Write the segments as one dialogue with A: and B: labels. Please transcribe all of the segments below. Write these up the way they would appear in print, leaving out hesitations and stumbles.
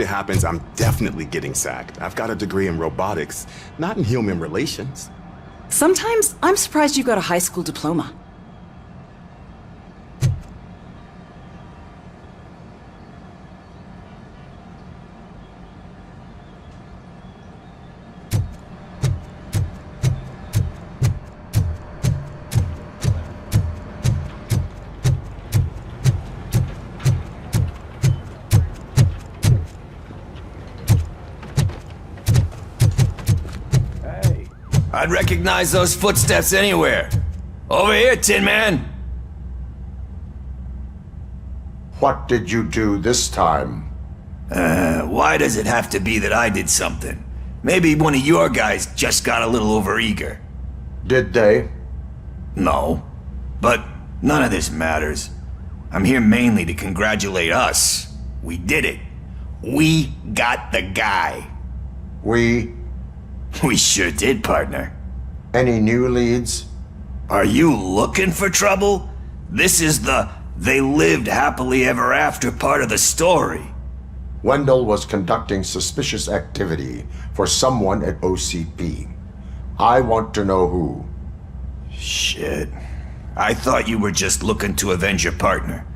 A: it happens, I'm definitely getting sacked. I've got a degree in robotics, not in human relations.
B: Sometimes I'm surprised you got a high school diploma.
C: I'd recognize those footsteps anywhere. Over here, Tin Man.
D: What did you do this time?
C: Why does it have to be that I did something? Maybe one of your guys just got a little overeager.
D: Did they?
C: No. But none of this matters. I'm here mainly to congratulate us. We did it. We got the guy.
D: We
C: sure did, partner.
D: Any new leads?
C: Are you looking for trouble? This is the "they lived happily ever after" part of the story.
D: Wendell was conducting suspicious activity for someone at OCP. I want to know who.
C: Shit. I thought you were just looking to avenge your partner.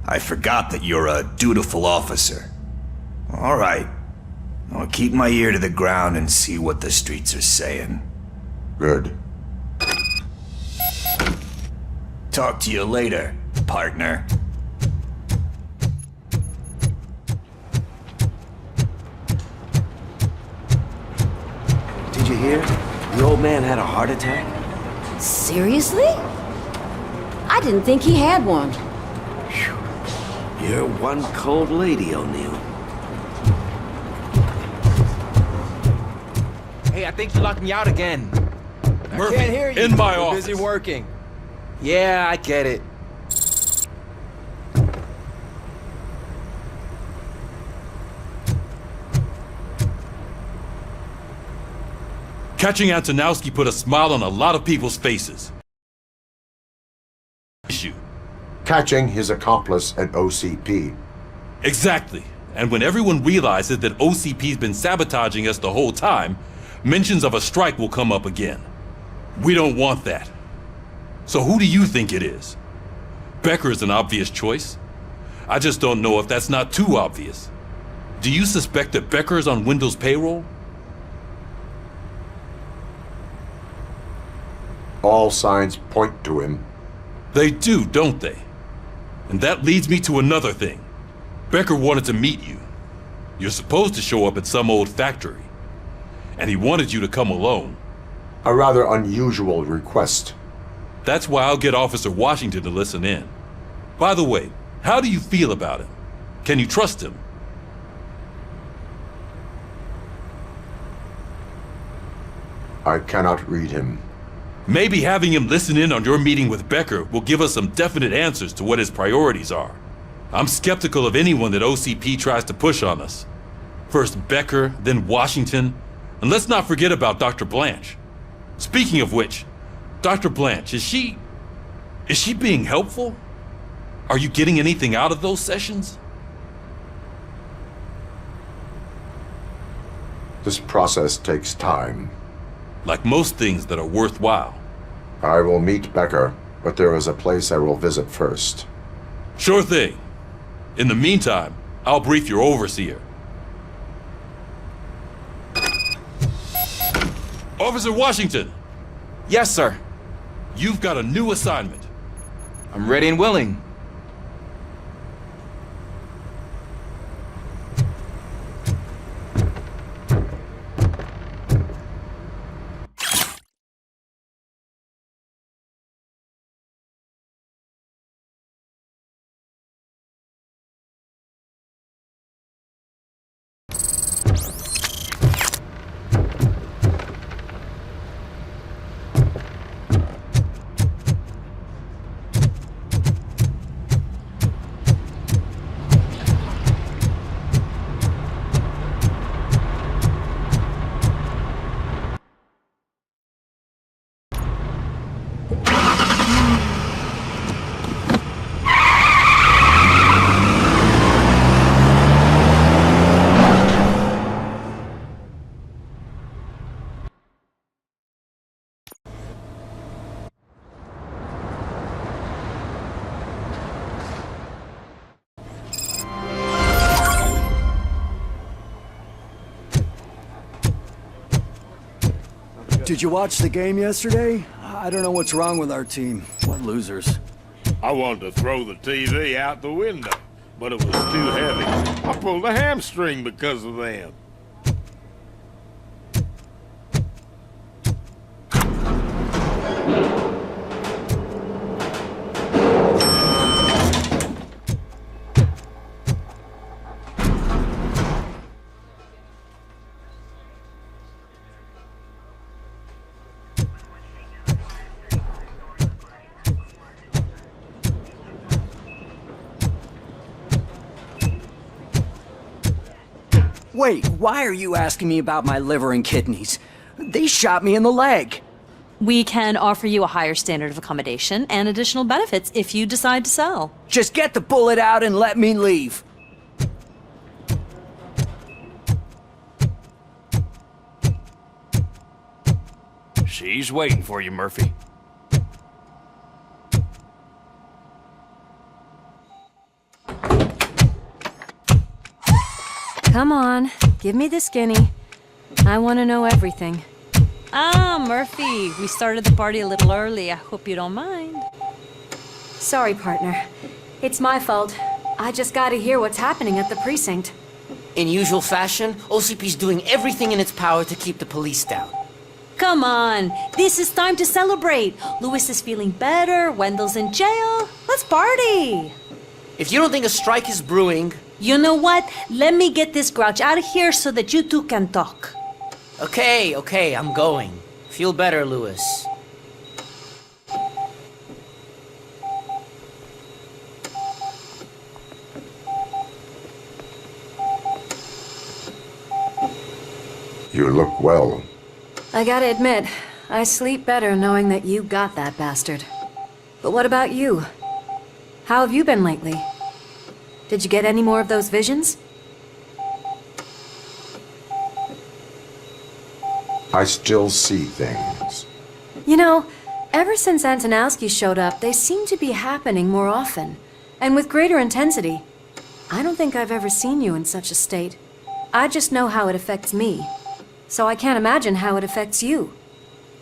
C: I forgot that you're a dutiful officer. All right. I'll keep my ear to the ground and see what the streets are saying.
D: Good.
C: Talk to you later, partner.
E: Did you hear? The old man had a heart attack?
F: Seriously? I didn't think he had one.
E: You're one cold lady, O'Neill.
G: Hey, I think you locked me out again.
H: Murphy,
G: I can't hear you.
H: in my
G: We're
H: office.
G: busy working. Yeah, I get it.
H: Catching Antonowski put a smile on a lot of people's faces. Issue.
D: Catching his accomplice at OCP.
H: Exactly. And when everyone realizes that OCP's been sabotaging us the whole time, mentions of a strike will come up again. We don't want that. So who do you think it is? Becker is an obvious choice. I just don't know if that's not too obvious. Do you suspect that Becker is on Wendell's payroll?
D: All signs point to him.
H: They do, don't they? And that leads me to another thing. Becker wanted to meet you. You're supposed to show up at some old factory. And he wanted you to come alone.
D: A rather unusual request.
H: That's why I'll get Officer Washington to listen in. By the way, how do you feel about him? Can you trust him?
D: I cannot read him.
H: Maybe having him listen in on your meeting with Becker will give us some definite answers to what his priorities are. I'm skeptical of anyone that OCP tries to push on us. First Becker, then Washington, and let's not forget about Dr. Blanche. Speaking of which, Dr. Blanche, is she being helpful? Are you getting anything out of those sessions?
D: This process takes time.
H: Like most things that are worthwhile.
D: I will meet Becker, but there is a place I will visit first.
H: Sure thing. In the meantime, I'll brief your overseer. Officer Washington!
G: Yes, sir.
H: You've got a new assignment.
G: I'm ready and willing.
I: Did you watch the game yesterday? I don't know what's wrong with our team. What losers.
J: I wanted to throw the TV out the window, but it was too heavy. I pulled a hamstring because of them.
I: Wait, why are you asking me about my liver and kidneys? They shot me in the leg.
K: We can offer you a higher standard of accommodation and additional benefits if you decide to sell.
I: Just get the bullet out and let me leave.
E: She's waiting for you, Murphy.
F: Come on, give me the skinny. I want to know everything.
K: Ah, Murphy, we started the party a little early. I hope you don't mind.
F: Sorry, partner. It's my fault. I just gotta hear what's happening at the precinct.
L: In usual fashion, OCP's doing everything in its power to keep the police down.
K: Come on, this is time to celebrate. Louis is feeling better, Wendell's in jail. Let's party!
L: If you don't think a strike is brewing...
K: You know what? Let me get this grouch out of here so that you two can talk.
L: Okay, I'm going. Feel better, Louis.
D: You look well.
F: I gotta admit, I sleep better knowing that you got that bastard. But what about you? How have you been lately? Did you get any more of those visions?
D: I still see things.
F: You know, ever since Antonowski showed up, they seem to be happening more often, and with greater intensity. I don't think I've ever seen you in such a state. I just know how it affects me, so I can't imagine how it affects you.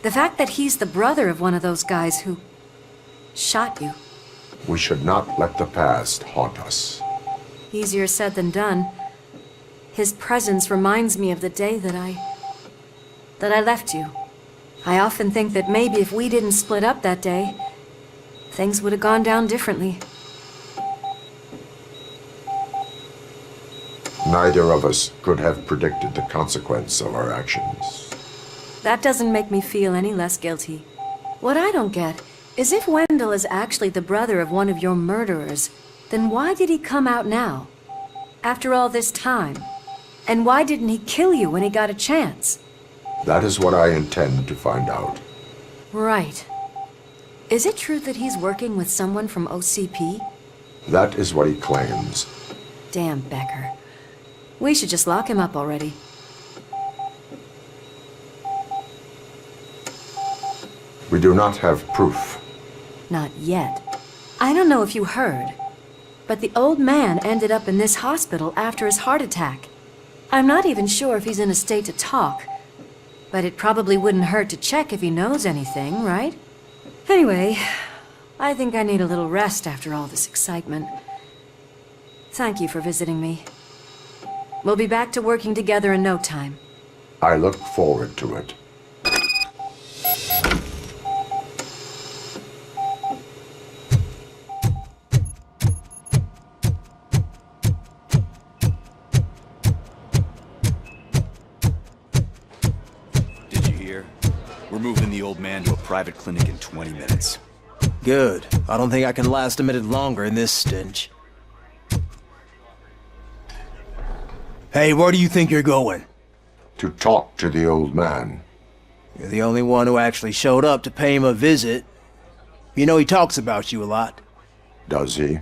F: The fact that he's the brother of one of those guys who shot you.
D: We should not let the past haunt us.
F: Easier said than done. His presence reminds me of the day that I left you. I often think that maybe if we didn't split up that day, things would have gone down differently.
D: Neither of us could have predicted the consequence of our actions.
F: That doesn't make me feel any less guilty. What I don't get is if Wendell is actually the brother of one of your murderers, then why did he come out now? After all this time? And why didn't he kill you when he got a chance?
D: That is what I intend to find out.
F: Right. Is it true that he's working with someone from OCP?
D: That is what he claims.
F: Damn Becker. We should just lock him up already.
D: We do not have proof.
F: Not yet. I don't know if you heard, but the old man ended up in this hospital after his heart attack. I'm not even sure if he's in a state to talk, but it probably wouldn't hurt to check if he knows anything, right? Anyway, I think I need a little rest after all this excitement. Thank you for visiting me. We'll be back to working together in no time.
D: I look forward to it.
M: We're moving the old man to a private clinic in 20 minutes.
E: Good. I don't think I can last a minute longer in this stench. Hey, where do you think you're going?
D: To talk to the old man.
E: You're the only one who actually showed up to pay him a visit. You know he talks about you a lot.
D: Does he?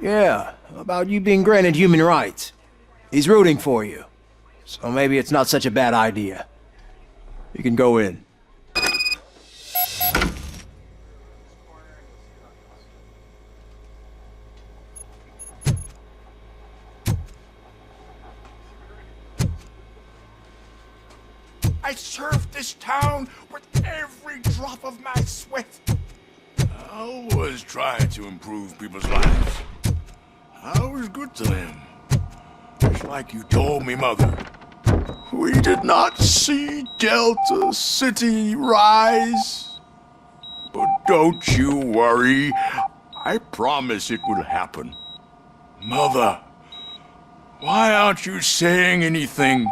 E: Yeah, about you being granted human rights. He's rooting for you. So maybe it's not such a bad idea. You can go in.
J: I served this town every drop of my sweat. I always try to improve people's lives. I was good to them. Just like you told me, Mother. We did not see Delta City rise. But don't you worry. I promise it will happen. Mother, why aren't you saying anything?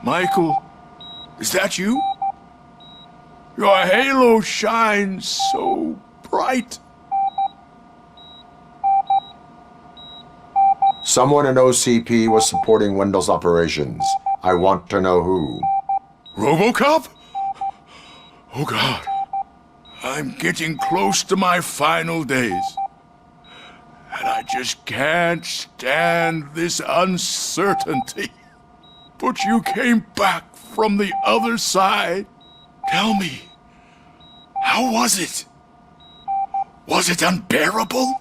J: Michael, is that you? Your halo shines so bright.
D: Someone in OCP was supporting Wendell's operations. I want to know who.
J: Robocop? Oh God. I'm getting close to my final days. And I just can't stand this uncertainty. But you came back from the other side. Tell me, how was it? Was it unbearable?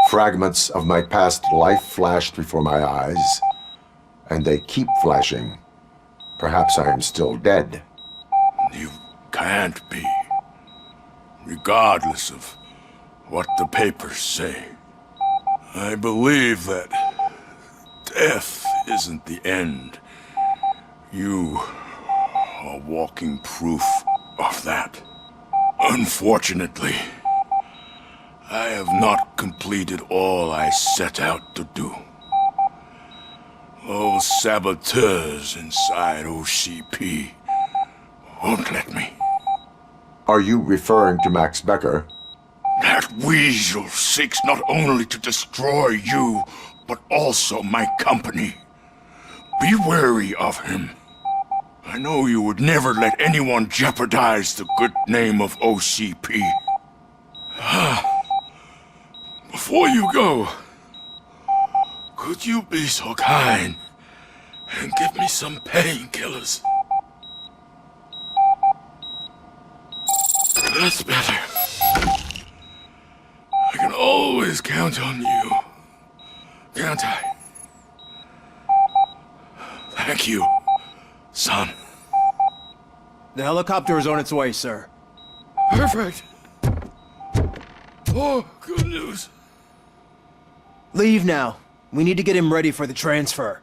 D: Fragments of my past life flashed before my eyes, and they keep flashing. Perhaps I am still dead.
J: You can't be, regardless of what the papers say. I believe that death isn't the end. You are walking proof of that. Unfortunately, I have not completed all I set out to do. Those saboteurs inside OCP won't let me.
D: Are you referring to Max Becker?
J: That weasel seeks not only to destroy you, but also my company. Be wary of him. I know you would never let anyone jeopardize the good name of OCP. Before you go, could you be so kind and give me some painkillers? That's better. I can always count on you, can't I? Thank you, son.
E: The helicopter is on its way, sir.
J: Perfect. Oh, good news.
E: Leave now. We need to get him ready for the transfer.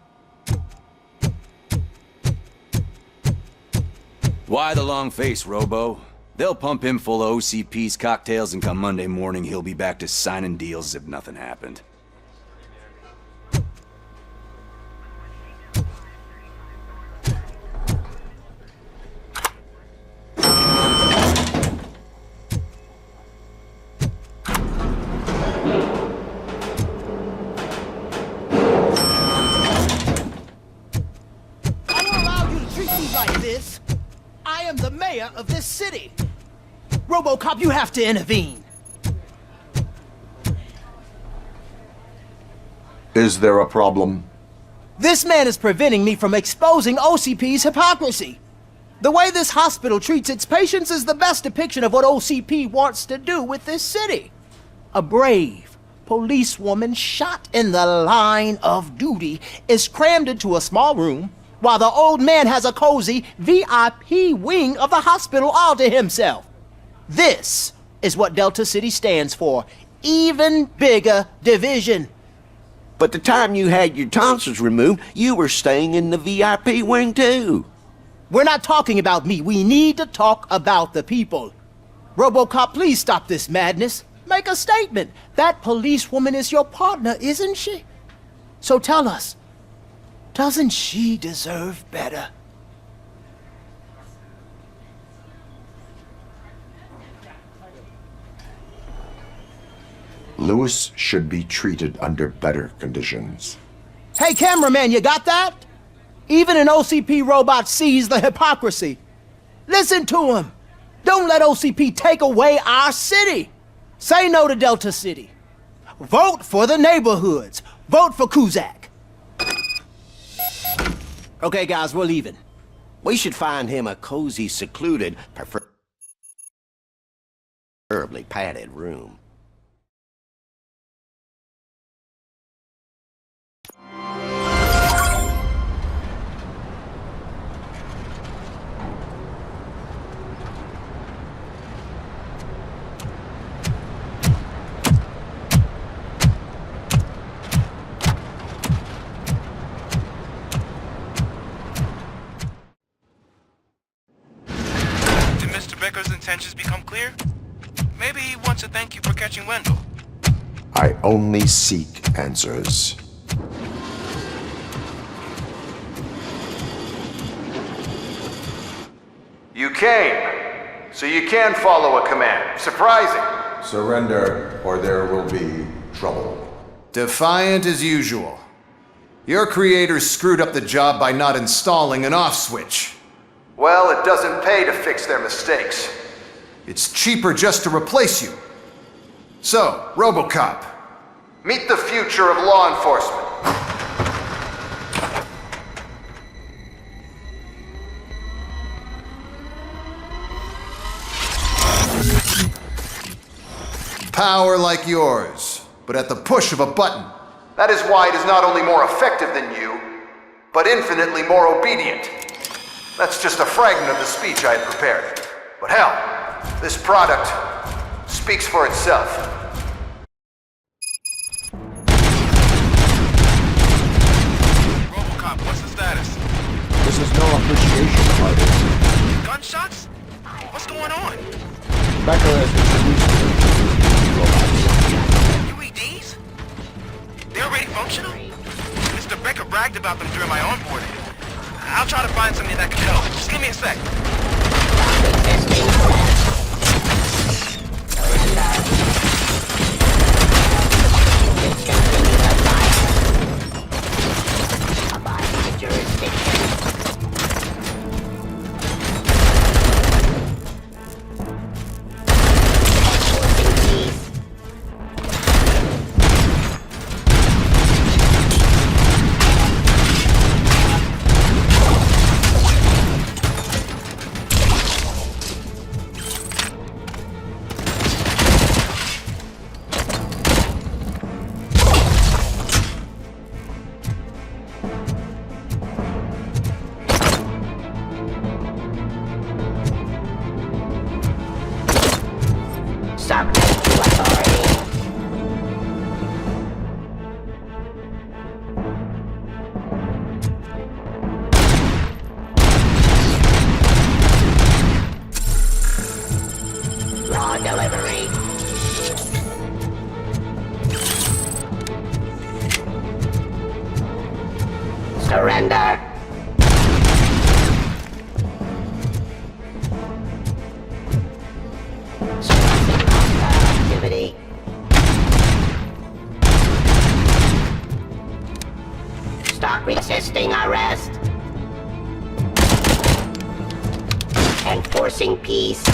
M: Why the long face, Robo? They'll pump him full of OCP's cocktails, and come Monday morning, he'll be back to signing deals as if nothing happened.
I: I don't allow you to treat me like this. I am the mayor of this city. Robocop, you have to intervene.
D: Is there a problem?
I: This man is preventing me from exposing OCP's hypocrisy. The way this hospital treats its patients is the best depiction of what OCP wants to do with this city. A brave policewoman shot in the line of duty is crammed into a small room, while the old man has a cozy VIP wing of the hospital all to himself. This is what Delta City stands for. Even bigger division.
N: But the time you had your tonsils removed, you were staying in the VIP wing too.
I: We're not talking about me. We need to talk about the people. Robocop, please stop this madness. Make a statement. That policewoman is your partner, isn't she? So tell us, doesn't she deserve better?
D: Lewis should be treated under better conditions.
I: Hey, cameraman, you got that? Even an OCP robot sees the hypocrisy. Listen to him. Don't let OCP take away our city. Say no to Delta City. Vote for the neighborhoods. Vote for Kuzak. Okay, guys, we're leaving.
N: We should find him a cozy, secluded, preferably padded room.
O: Becker's intentions become clear? Maybe he wants to thank you for catching Wendell.
D: I only seek answers.
P: You came, so you can follow a command. Surprising.
D: Surrender, or there will be trouble.
P: Defiant as usual. Your creators screwed up the job by not installing an off switch. Well, it doesn't pay to fix their mistakes. It's cheaper just to replace you. So, Robocop, meet the future of law enforcement. Power like yours, but at the push of a button. That is why it is not only more effective than you, but infinitely more obedient. That's just a fragment of the speech I had prepared. But hell, this product speaks for itself.
O: Robocop, what's the status?
E: This is no appreciation party.
O: Gunshots? What's going on?
E: Becker has
O: UEDs? They're already functional? Mr. Becker bragged about them during my onboarding. I'll try to find something that can help. Just give me a sec.
Q: Surrender. Suppressing hostile activity. Stop resisting arrest. Enforcing peace.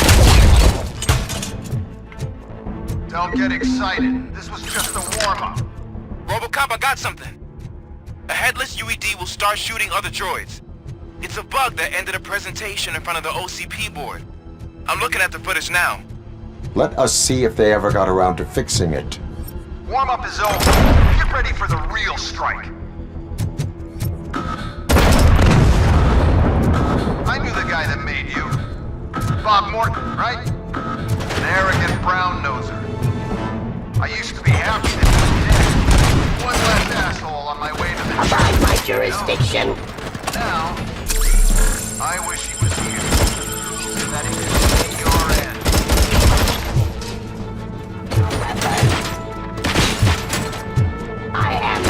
P: Don't get excited. This was just a warm-up.
O: Robocop, I got something. A headless UED will start shooting other droids. It's a bug that ended a presentation in front of the OCP board. I'm looking at the footage now.
D: Let us see if they ever got around to fixing it.
P: Warm-up is over. Get ready for the real strike. I knew the guy that made you. Bob Morton, right? An arrogant brown-noser. I used to be happy that he was dead. One less asshole on my way to the...
Q: Abide my jurisdiction.
P: Now, I wish he was here. So that he could see your end.
Q: I am...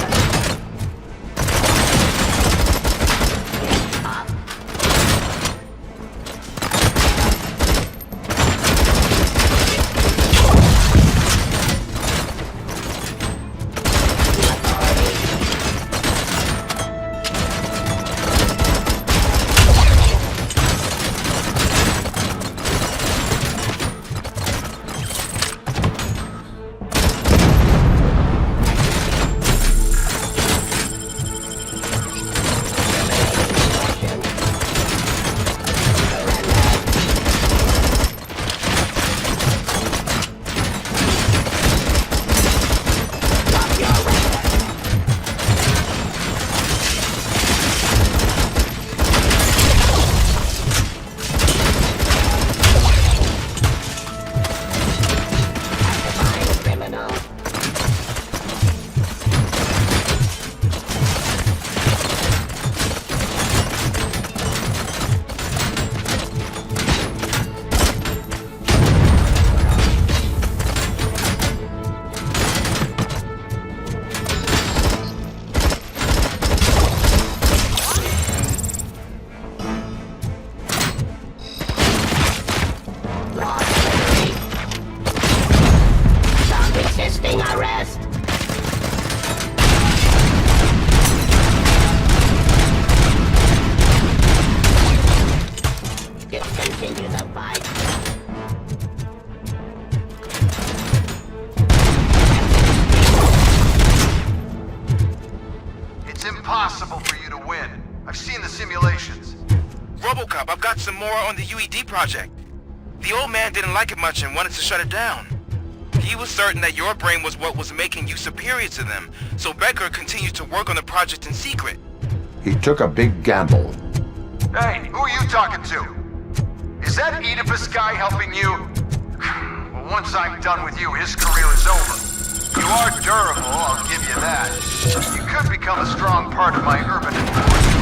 Q: Continue the fight.
P: It's impossible for you to win. I've seen the simulations.
O: Robocop, I've got some more on the UED project. The old man didn't like it much and wanted to shut it down. He was certain that your brain was what was making you superior to them, so Becker continued to work on the project in secret.
D: He took a big gamble.
P: Hey, who are you talking to? Is that Oedipus guy helping you? Well, once I'm done with you, his career is over. You are durable, I'll give you that. You could become a strong part of my urban environment.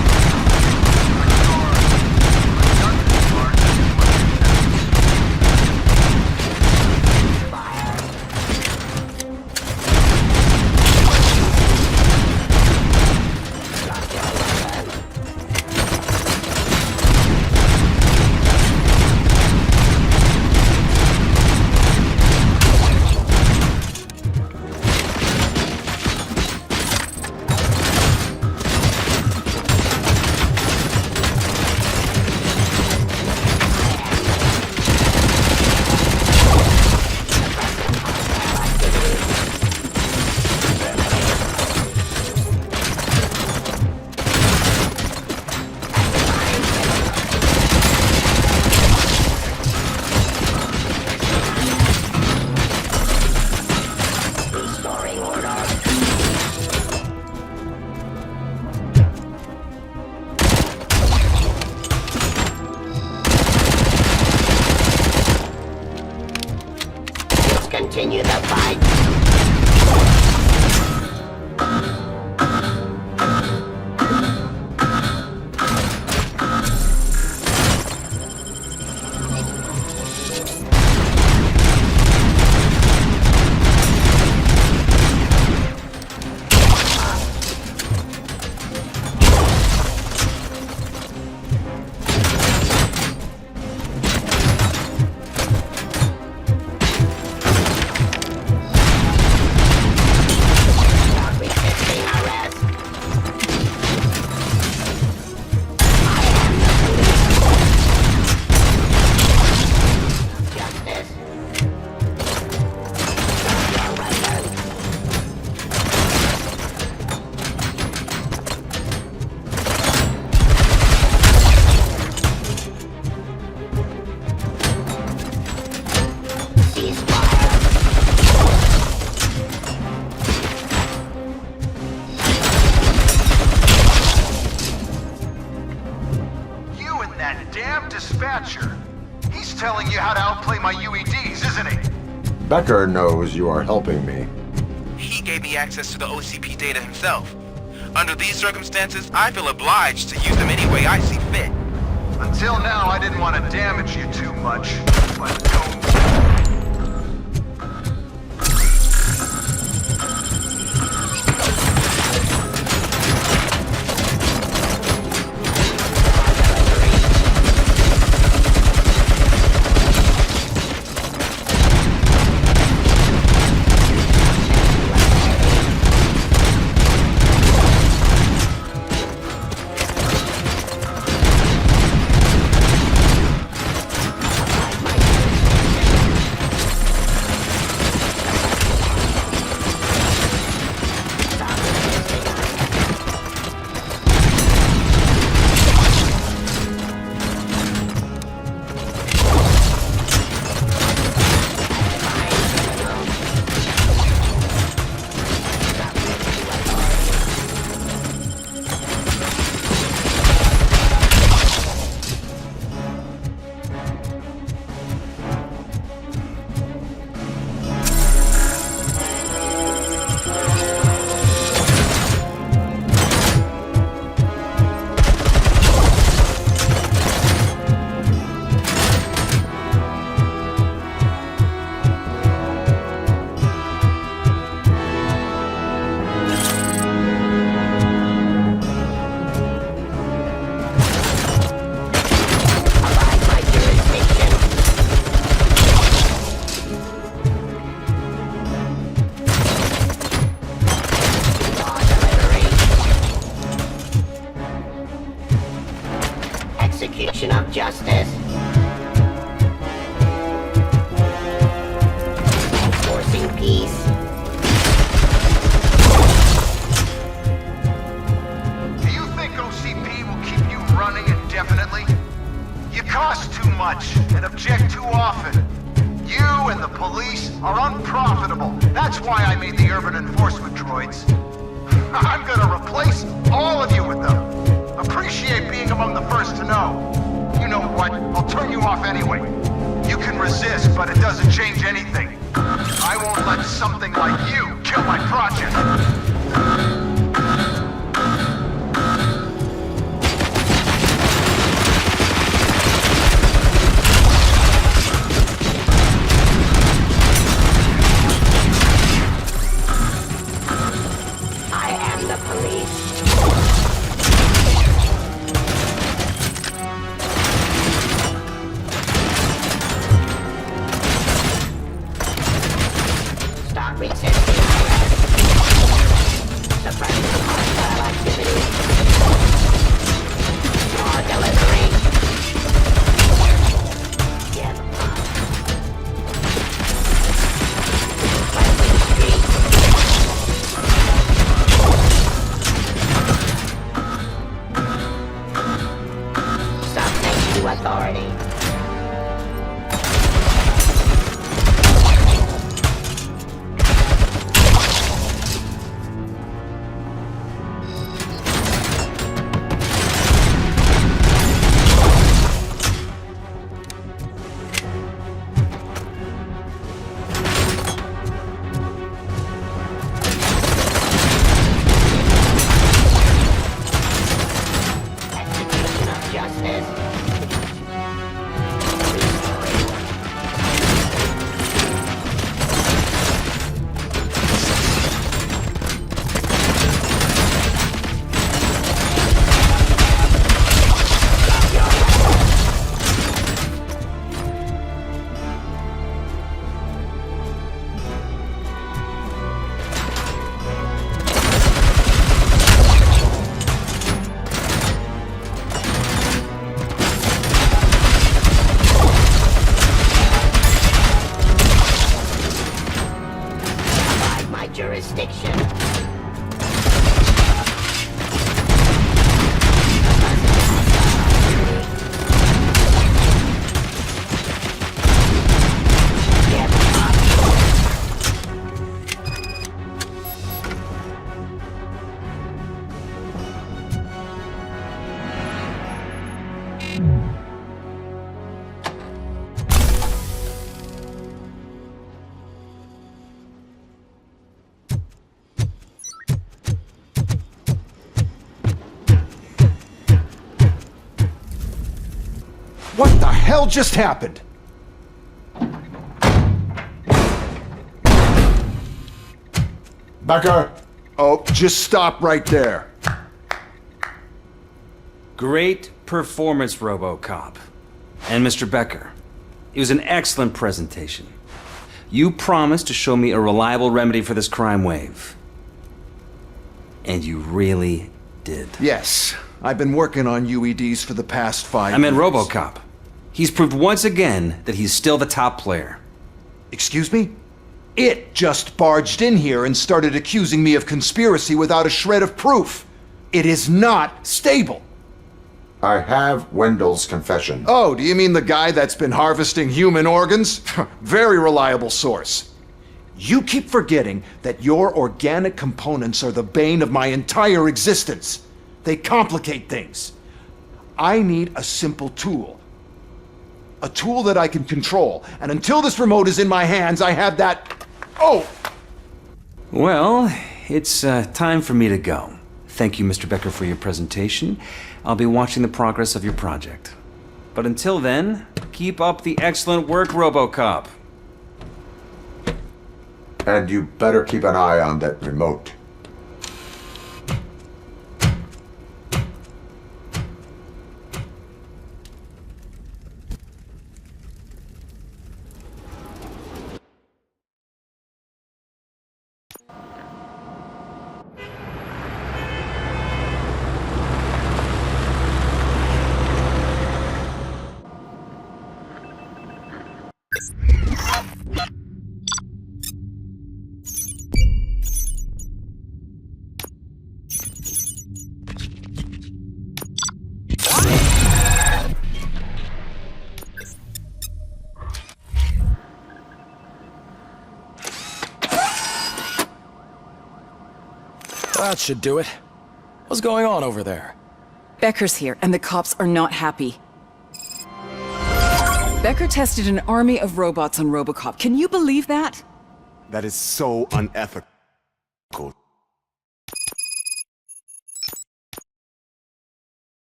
Q: Continue the fight.
P: He's telling you how to outplay my UEDs, isn't he?
D: Becker knows you are helping me.
O: He gave me access to the OCP data himself. Under these circumstances, I feel obliged to use them any way I see fit.
P: Until now, I didn't want to damage you too much, but don't. much and object too often. You and the police are unprofitable. That's why I made the urban enforcement droids. I'm gonna replace all of you with them. Appreciate being among the first to know. You know what? I'll turn you off anyway. You can resist, but it doesn't change anything. I won't let something like you kill my project.
Q: I am the police. Stop resisting arrest. Suppressing hostile activity. More delivery. Get up. Cleansing streets. Subject to authority. Execution of justice. Abide my jurisdiction. Get up.
P: What the hell just happened?
D: Becker!
P: Oh, just stop right there.
M: Great performance, Robocop. And Mr. Becker, it was an excellent presentation. You promised to show me a reliable remedy for this crime wave. And you really did.
P: Yes, I've been working on UEDs for the past 5
M: I meant
P: years.
M: Robocop. He's proved once again that he's still the top player.
P: Excuse me? It just barged in here and started accusing me of conspiracy without a shred of proof. It is not stable.
D: I have Wendell's confession.
P: Oh, do you mean the guy that's been harvesting human organs? Very reliable source. You keep forgetting that your organic components are the bane of my entire existence. They complicate things. I need a simple tool. A tool that I can control. And until this remote is in my hands, I have that... Oh!
M: Well, it's time for me to go. Thank you, Mr. Becker, for your presentation. I'll be watching the progress of your project. But until then, keep up the excellent work, Robocop.
D: And you better keep an eye on that remote.
R: That should do it. What's going on over there?
B: Becker's here, and the cops are not happy. Becker tested an army of robots on Robocop. Can you believe that?
A: That is so unethical.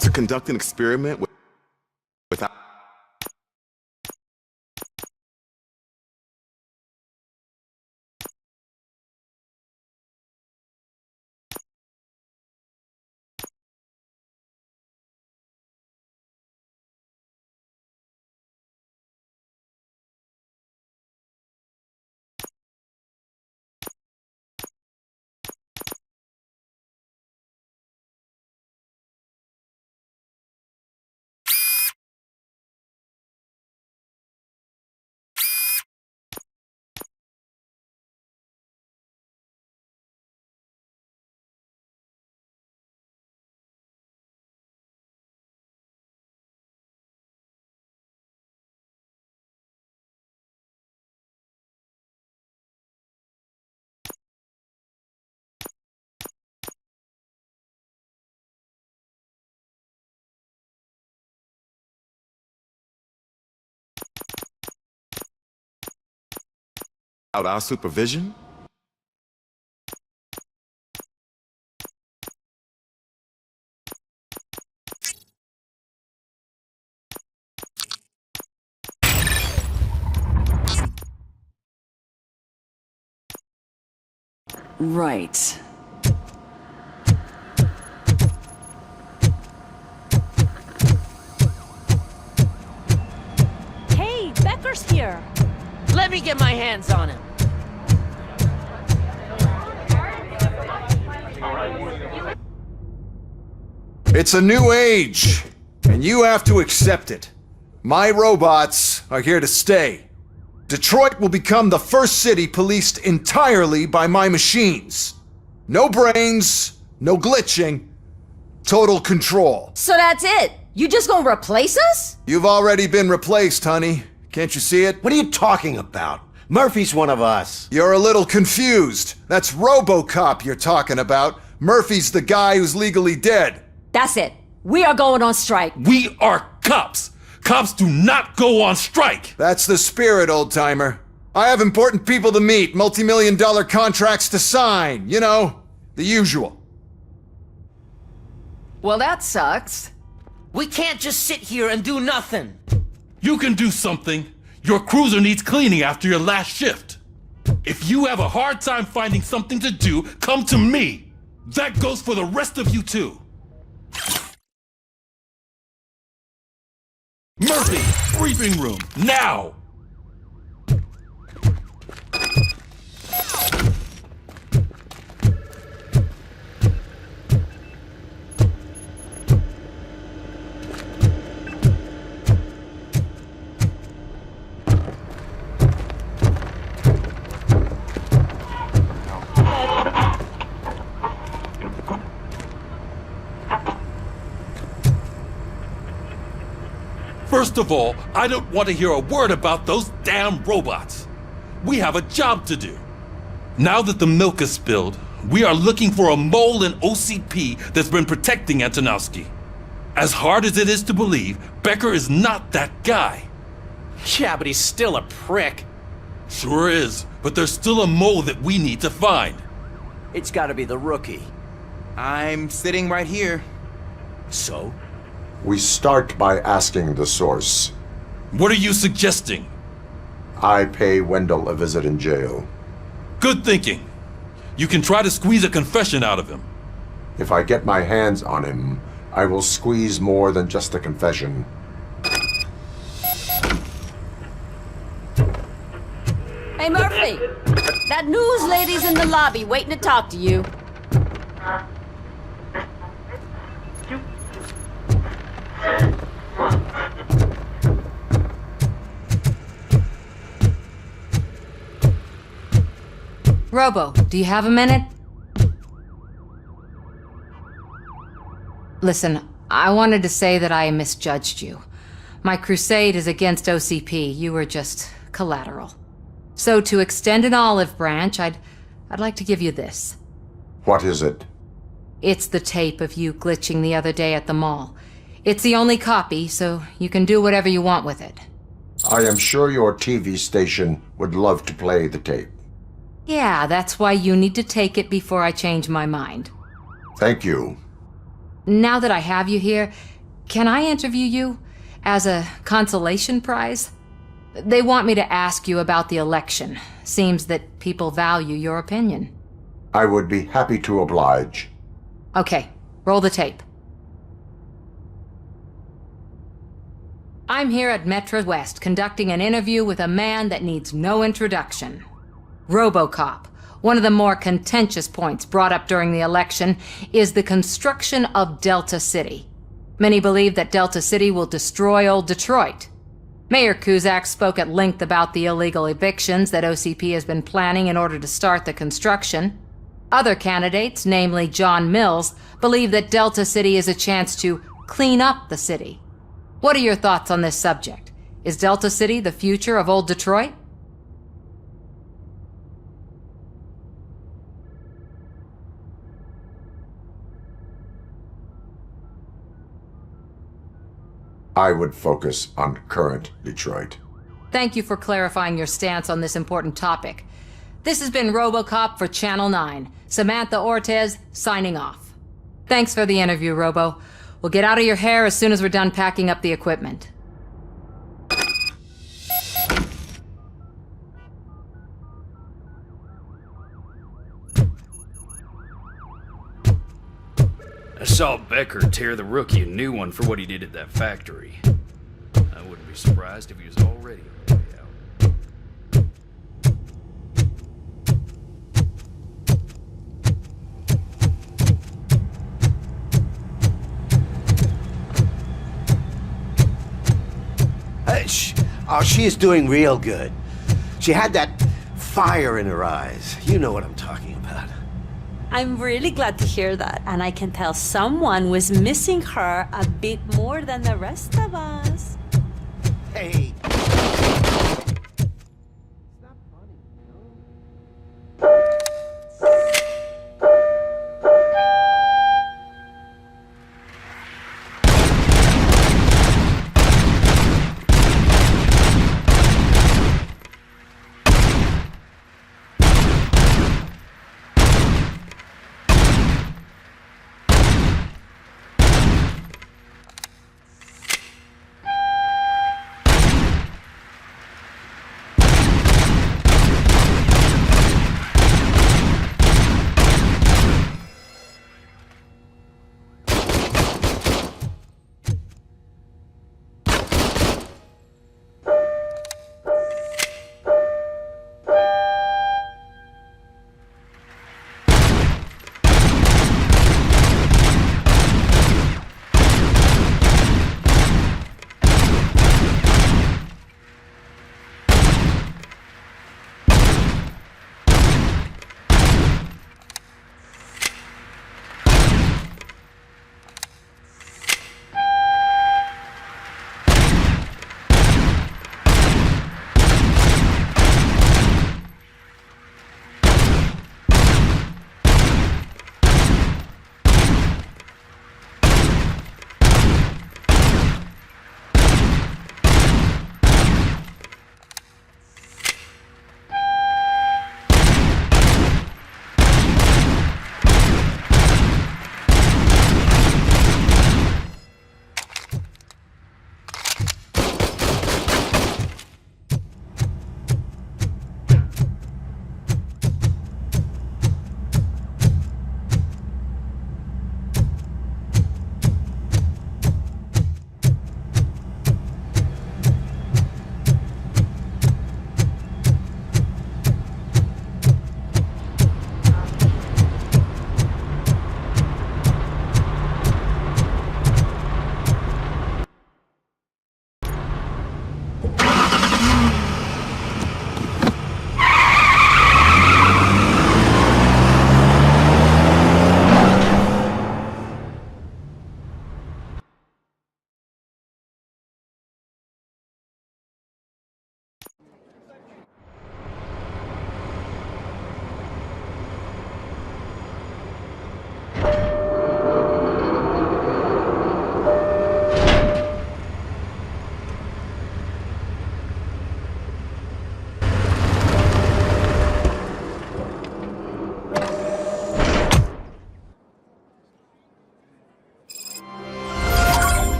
A: To conduct an experiment without... Without our supervision?
B: Right.
K: Hey, Becker's here.
L: Let me get my hands on him.
P: It's a new age, and you have to accept it. My robots are here to stay. Detroit will become the first city policed entirely by my machines. No brains, no glitching, total control.
S: So that's it? You just gonna replace us?
P: You've already been replaced, honey. Can't you see it?
N: What are you talking about? Murphy's one of us.
P: You're a little confused. That's Robocop you're talking about. Murphy's the guy who's legally dead.
S: That's it. We are going on strike.
H: We are cops. Cops do not go on strike.
P: That's the spirit, old-timer. I have important people to meet, multi-million-dollar contracts to sign. You know, the usual.
S: Well, that sucks.
L: We can't just sit here and do nothing.
H: You can do something. Your cruiser needs cleaning after your last shift. If you have a hard time finding something to do, come to me. That goes for the rest of you too. Murphy, briefing room, now! First of all, I don't want to hear a word about those damn robots. We have a job to do. Now that the milk is spilled, we are looking for a mole in OCP that's been protecting Antonowski. As hard as it is to believe, Becker is not that guy.
R: Yeah, but he's still a prick.
H: Sure is, but there's still a mole that we need to find.
E: It's gotta be the rookie.
G: I'm sitting right here.
E: So?
D: We start by asking the source.
H: What are you suggesting?
D: I pay Wendell a visit in jail.
H: Good thinking. You can try to squeeze a confession out of him.
D: If I get my hands on him, I will squeeze more than just a confession.
S: Hey, Murphy! That news lady's in the lobby waiting to talk to you.
F: Robo, do you have a minute? Listen, I wanted to say that I misjudged you. My crusade is against OCP. You were just collateral. So to extend an olive branch, I'd like to give you this.
D: What is it?
F: It's the tape of you glitching the other day at the mall. It's the only copy, so you can do whatever you want with it.
D: I am sure your TV station would love to play the tape.
F: Yeah, that's why you need to take it before I change my mind.
D: Thank you.
F: Now that I have you here, can I interview you as a consolation prize? They want me to ask you about the election. Seems that people value your opinion.
D: I would be happy to oblige.
F: Okay, roll the tape. I'm here at Metro West conducting an interview with a man that needs no introduction. Robocop. One of the more contentious points brought up during the election is the construction of Delta City. Many believe that Delta City will destroy old Detroit. Mayor Cusack spoke at length about the illegal evictions that OCP has been planning in order to start the construction. Other candidates, namely John Mills, believe that Delta City is a chance to clean up the city. What are your thoughts on this subject? Is Delta City the future of old Detroit?
D: I would focus on current Detroit.
F: Thank you for clarifying your stance on this important topic. This has been Robocop for Channel 9. Samantha Ortez, signing off. Thanks for the interview, Robo. We'll get out of your hair as soon as we're done packing up the equipment.
T: I saw Becker tear the rookie a new one for what he did at that factory. I wouldn't be surprised if he was already on the way out.
N: She is doing real good. She had that fire in her eyes. You know what I'm talking about.
K: I'm really glad to hear that, and I can tell someone was missing her a bit more than the rest of us.
N: Hey.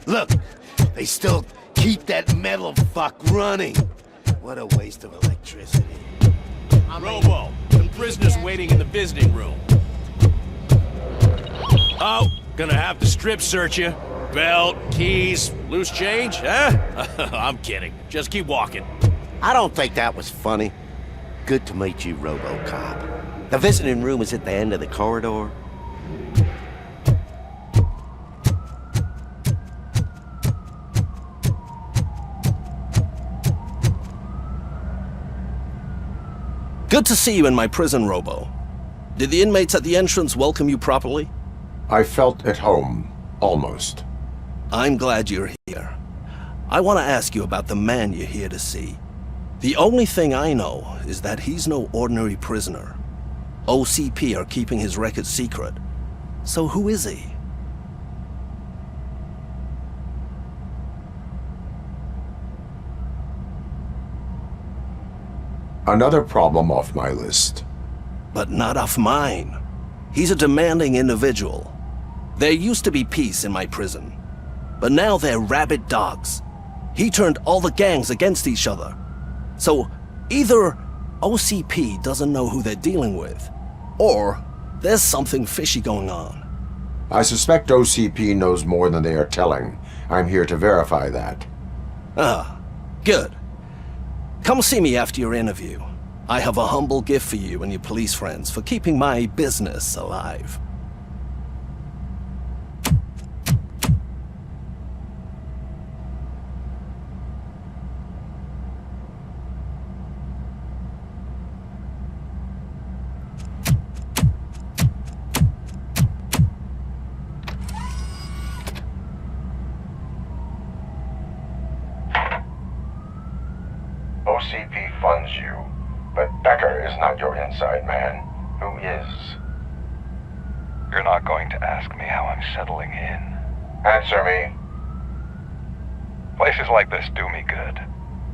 N: Look, they still keep that metal fuck running. What a waste of electricity.
U: Robo, the prisoner's waiting in the visiting room. Oh, gonna have to strip search you. Belt, keys, loose change, huh? I'm kidding. Just keep walking.
N: I don't think that was funny. Good to meet you, Robocop. The visiting room is at the end of the corridor.
V: Good to see you in my prison, Robo. Did the inmates at the entrance welcome you properly?
D: I felt at home, almost.
V: I'm glad you're here. I want to ask you about the man you're here to see. The only thing I know is that he's no ordinary prisoner. OCP are keeping his record secret. So who is he?
D: Another problem off my list.
V: But not off mine. He's a demanding individual. There used to be peace in my prison, but now they're rabid dogs. He turned all the gangs against each other. So either OCP doesn't know who they're dealing with, or there's something fishy going on.
D: I suspect OCP knows more than they are telling. I'm here to verify that.
V: Ah, good. Come see me after your interview. I have a humble gift for you and your police friends for keeping my business alive.
D: OCP funds you, but Becker is not your inside man. Who is?
W: You're not going to ask me how I'm settling in.
D: Answer me.
W: Places like this do me good.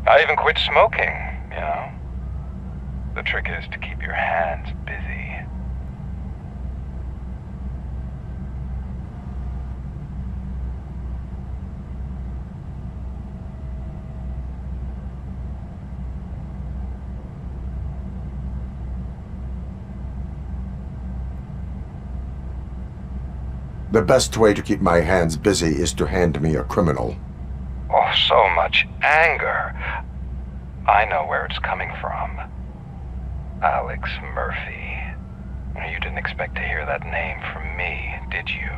W: I even quit smoking, you know? The trick is to keep your hands busy.
D: The best way to keep my hands busy is to hand me a criminal.
W: Oh, so much anger. I know where it's coming from. Alex Murphy. You didn't expect to hear that name from me, did you?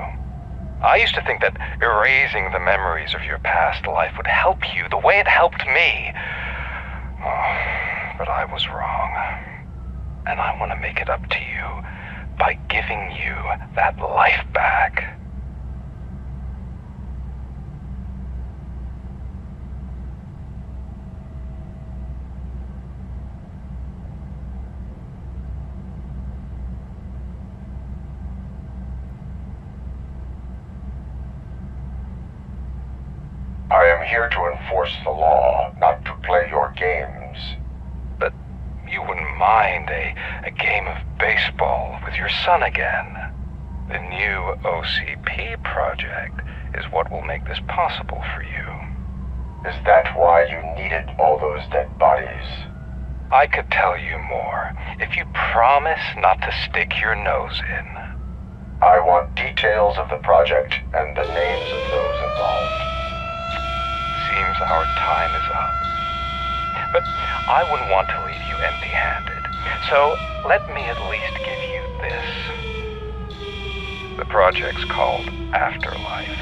W: I used to think that erasing the memories of your past life would help you the way it helped me. Oh, but I was wrong. And I want to make it up to you by giving you that life back.
D: I'm here to enforce the law, not to play your games.
W: But you wouldn't mind a game of baseball with your son again. The new OCP project is what will make this possible for you.
D: Is that why you needed all those dead bodies?
W: I could tell you more if you promise not to stick your nose in.
D: I want details of the project and the names of those involved.
W: Seems our time is up. But I wouldn't want to leave you empty-handed, so let me at least give you this. The project's called Afterlife.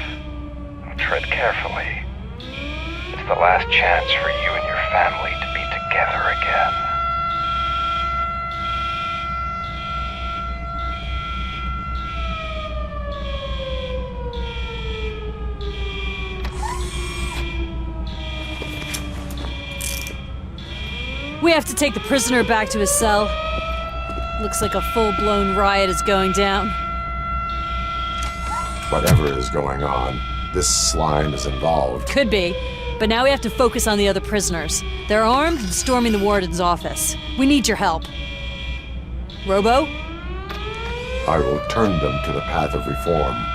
W: Tread carefully. It's the last chance for you and your family to be together again.
K: We have to take the prisoner back to his cell. Looks like a full-blown riot is going down.
D: Whatever is going on, this slime is involved.
K: Could be, but now we have to focus on the other prisoners. They're armed and storming the warden's office. We need your help. Robo?
D: I will turn them to the path of reform.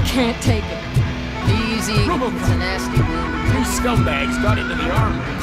S: Can't take it. Easy. It's a nasty wound.
R: Two scumbags got into the armory.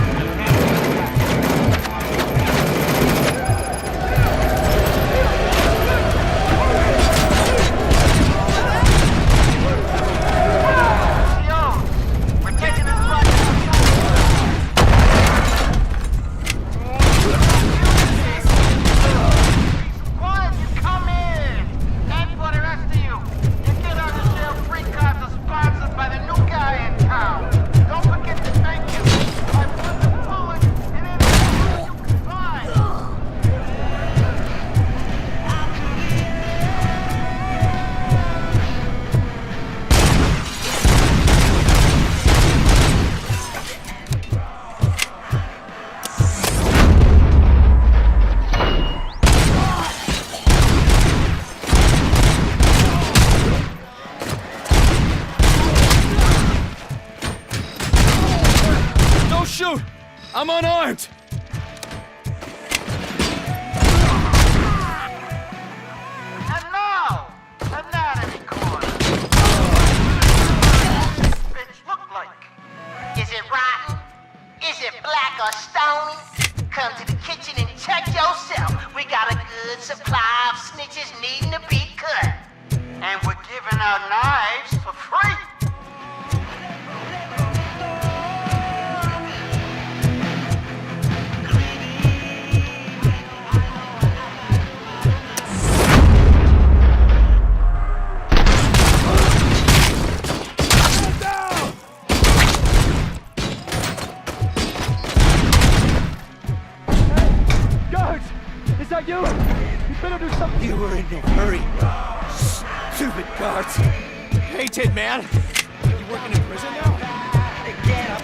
R: I'm unarmed!
Q: And now, anatomy corner. Bitch look like? Is it rotten? Is it black or stony? Come to the kitchen and check yourself. We got a good supply of snitches needing to be cut. And we're giving out knives for free.
E: You better do something.
R: You were in no hurry. Stupid guards. Hey, Tid, man. You working in prison now? Get up.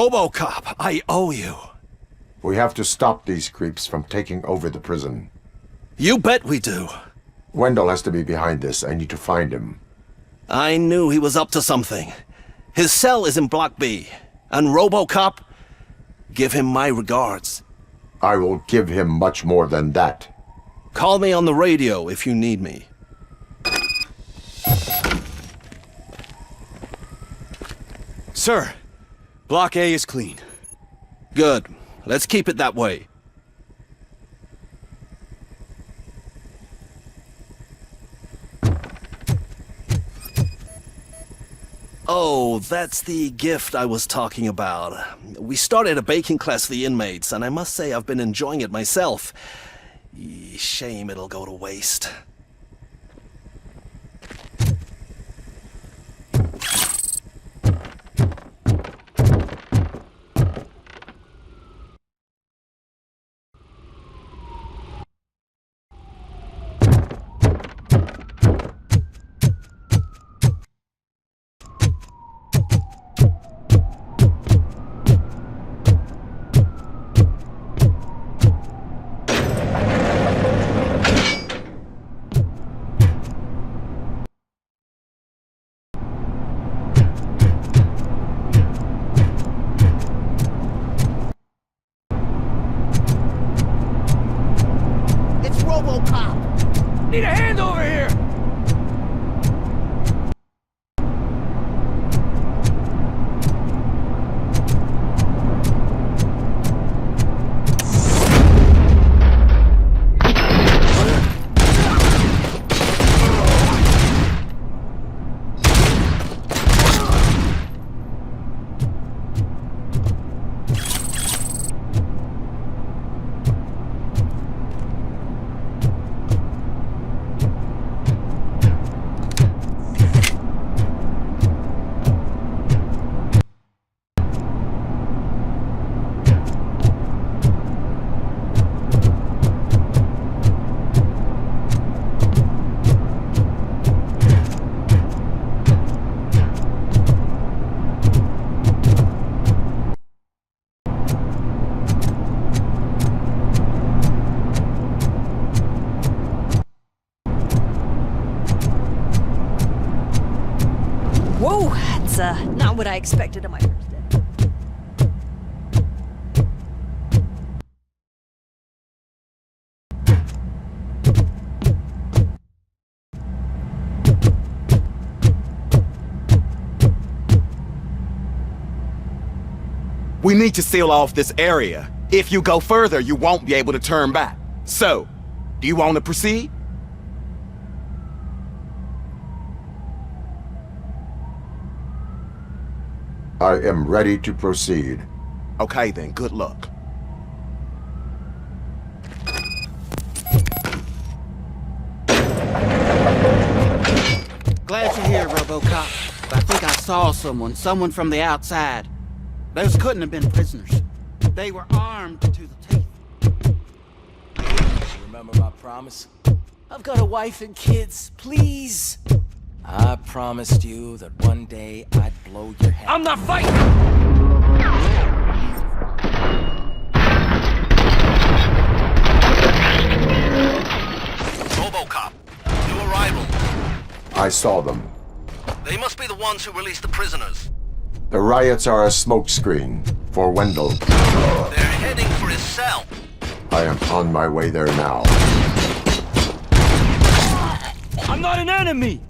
V: Robocop, I owe you.
D: We have to stop these creeps from taking over the prison.
V: You bet we do.
D: Wendell has to be behind this. I need to find him.
V: I knew he was up to something. His cell is in Block B. And Robocop, give him my regards.
D: I will give him much more than that.
V: Call me on the radio if you need me.
R: Sir, Block A is clean.
V: Good. Let's keep it that way. Oh, that's the gift I was talking about. We started a baking class for the inmates, and I must say I've been enjoying it myself. Shame it'll go to waste.
R: Robocop! Need a hand over here!
K: Whoa, that's not what I expected on my first day.
A: We need to seal off this area. If you go further, you won't be able to turn back. So, do you want to proceed?
D: I am ready to proceed.
A: Okay then, good luck.
C: Glad you're here, Robocop. I think I saw someone from the outside. Those couldn't have been prisoners. They were armed to the teeth.
R: Remember my promise? I've got a wife and kids, please. I promised you that one day I'd blow your head. I'm not fighting!
O: Robocop, new arrival.
D: I saw them.
O: They must be the ones who released the prisoners.
D: The riots are a smokescreen for Wendell.
O: They're heading for his cell.
D: I am on my way there now.
R: I'm not an enemy!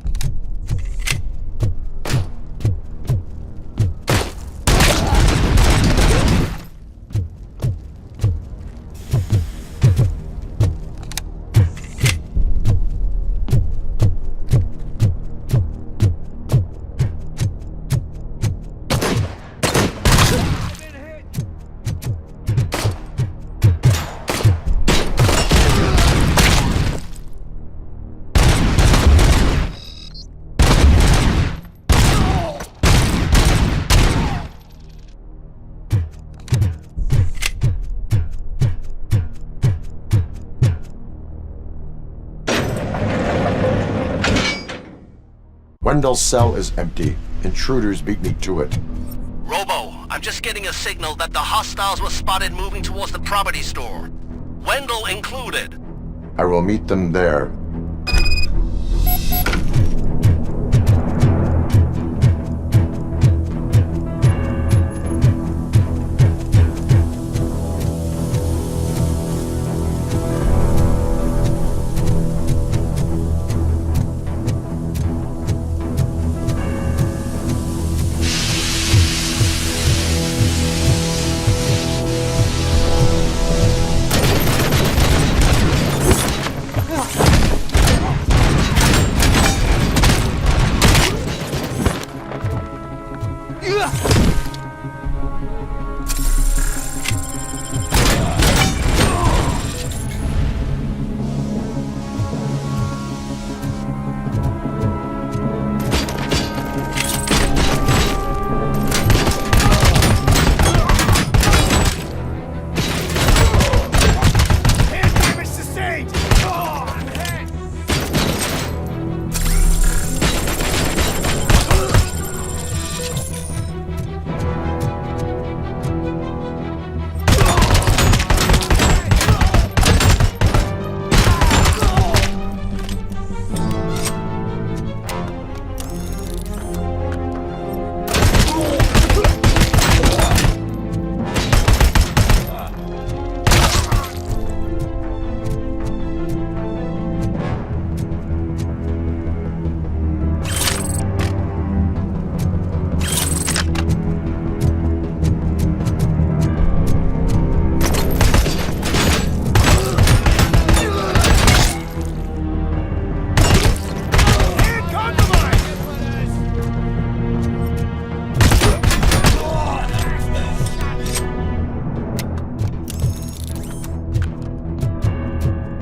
D: Wendell's cell is empty. Intruders beat me to it.
O: Robo, I I'm just getting a signal that the hostiles were spotted moving towards the property store. Wendell included.
D: I will meet them there.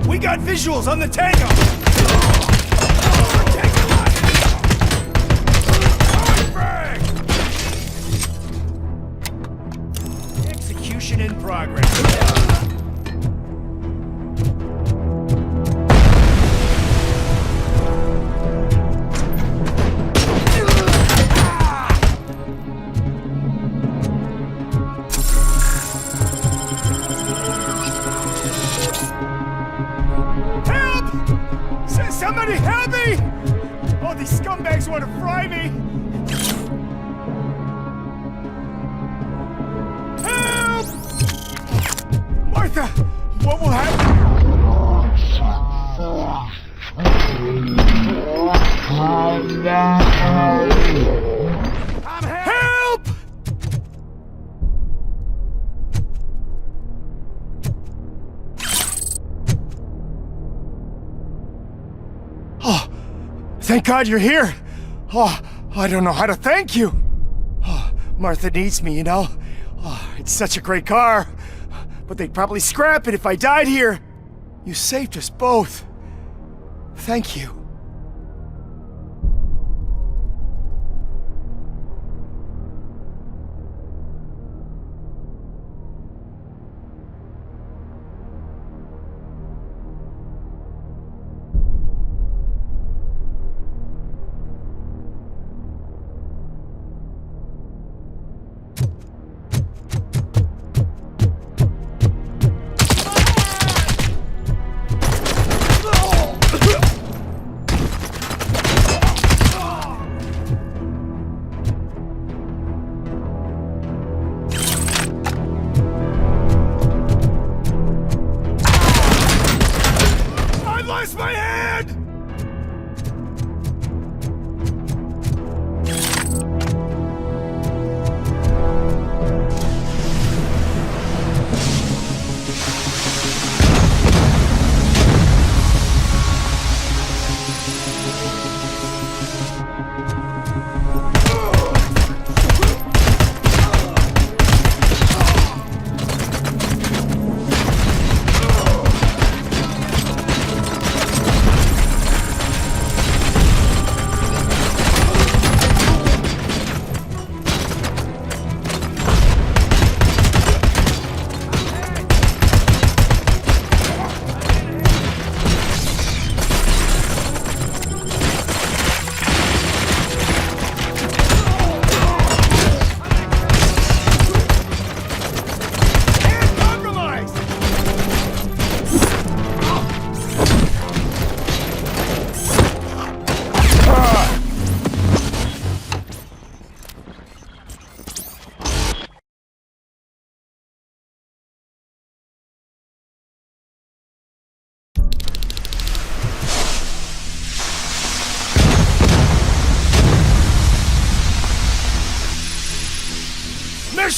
E: We got visuals on the Tango! Execution in progress. Somebody help me! Oh, these scumbags want to fry me! Help! Martha, what will happen? Help! Oh, thank God you're here. Oh, I don't know how to thank you. Oh, Martha needs me, you know. Oh, it's such a great car. But they'd probably scrap it if I died here. You saved us both. Thank you.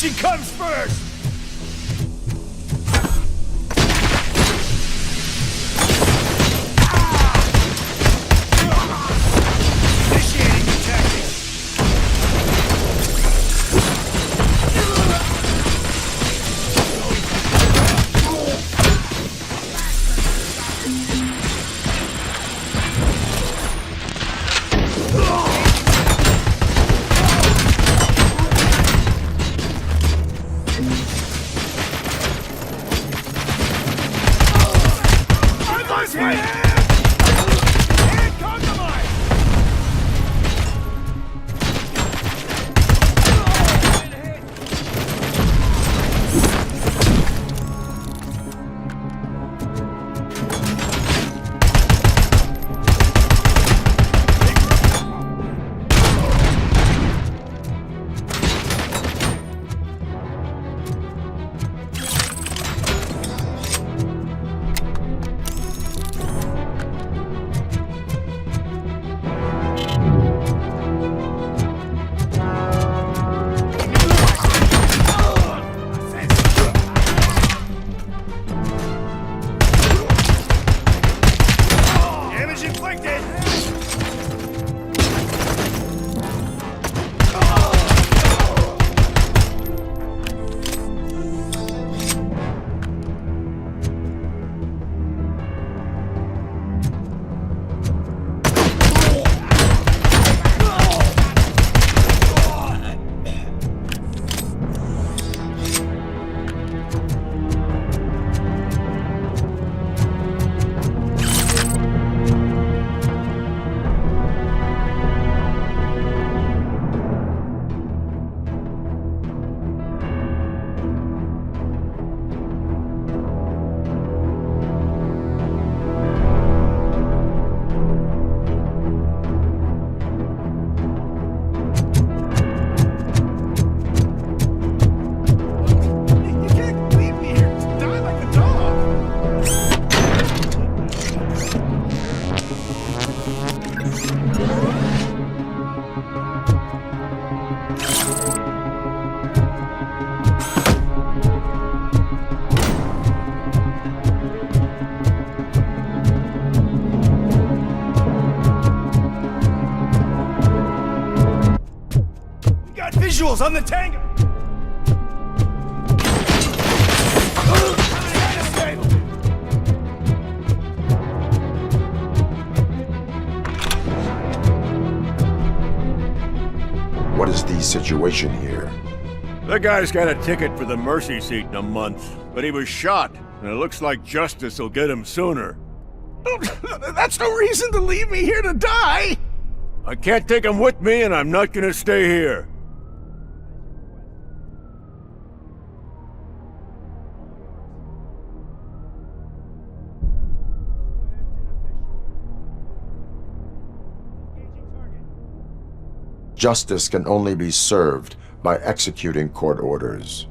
E: Mission comes first! Initiating the tactic. Visuals on the tango!
D: What is the situation here?
E: That guy's got a ticket for the mercy seat in a month, but he was shot, and it looks like justice will get him sooner. That's no reason to leave me here to die! I can't take him with me, and I'm not gonna stay here.
D: Justice can only be served by executing court orders.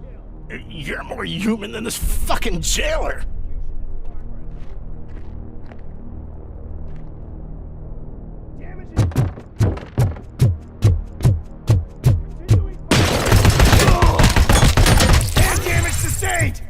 U: You're more human than this fucking jailer!
E: Hand damage sustained!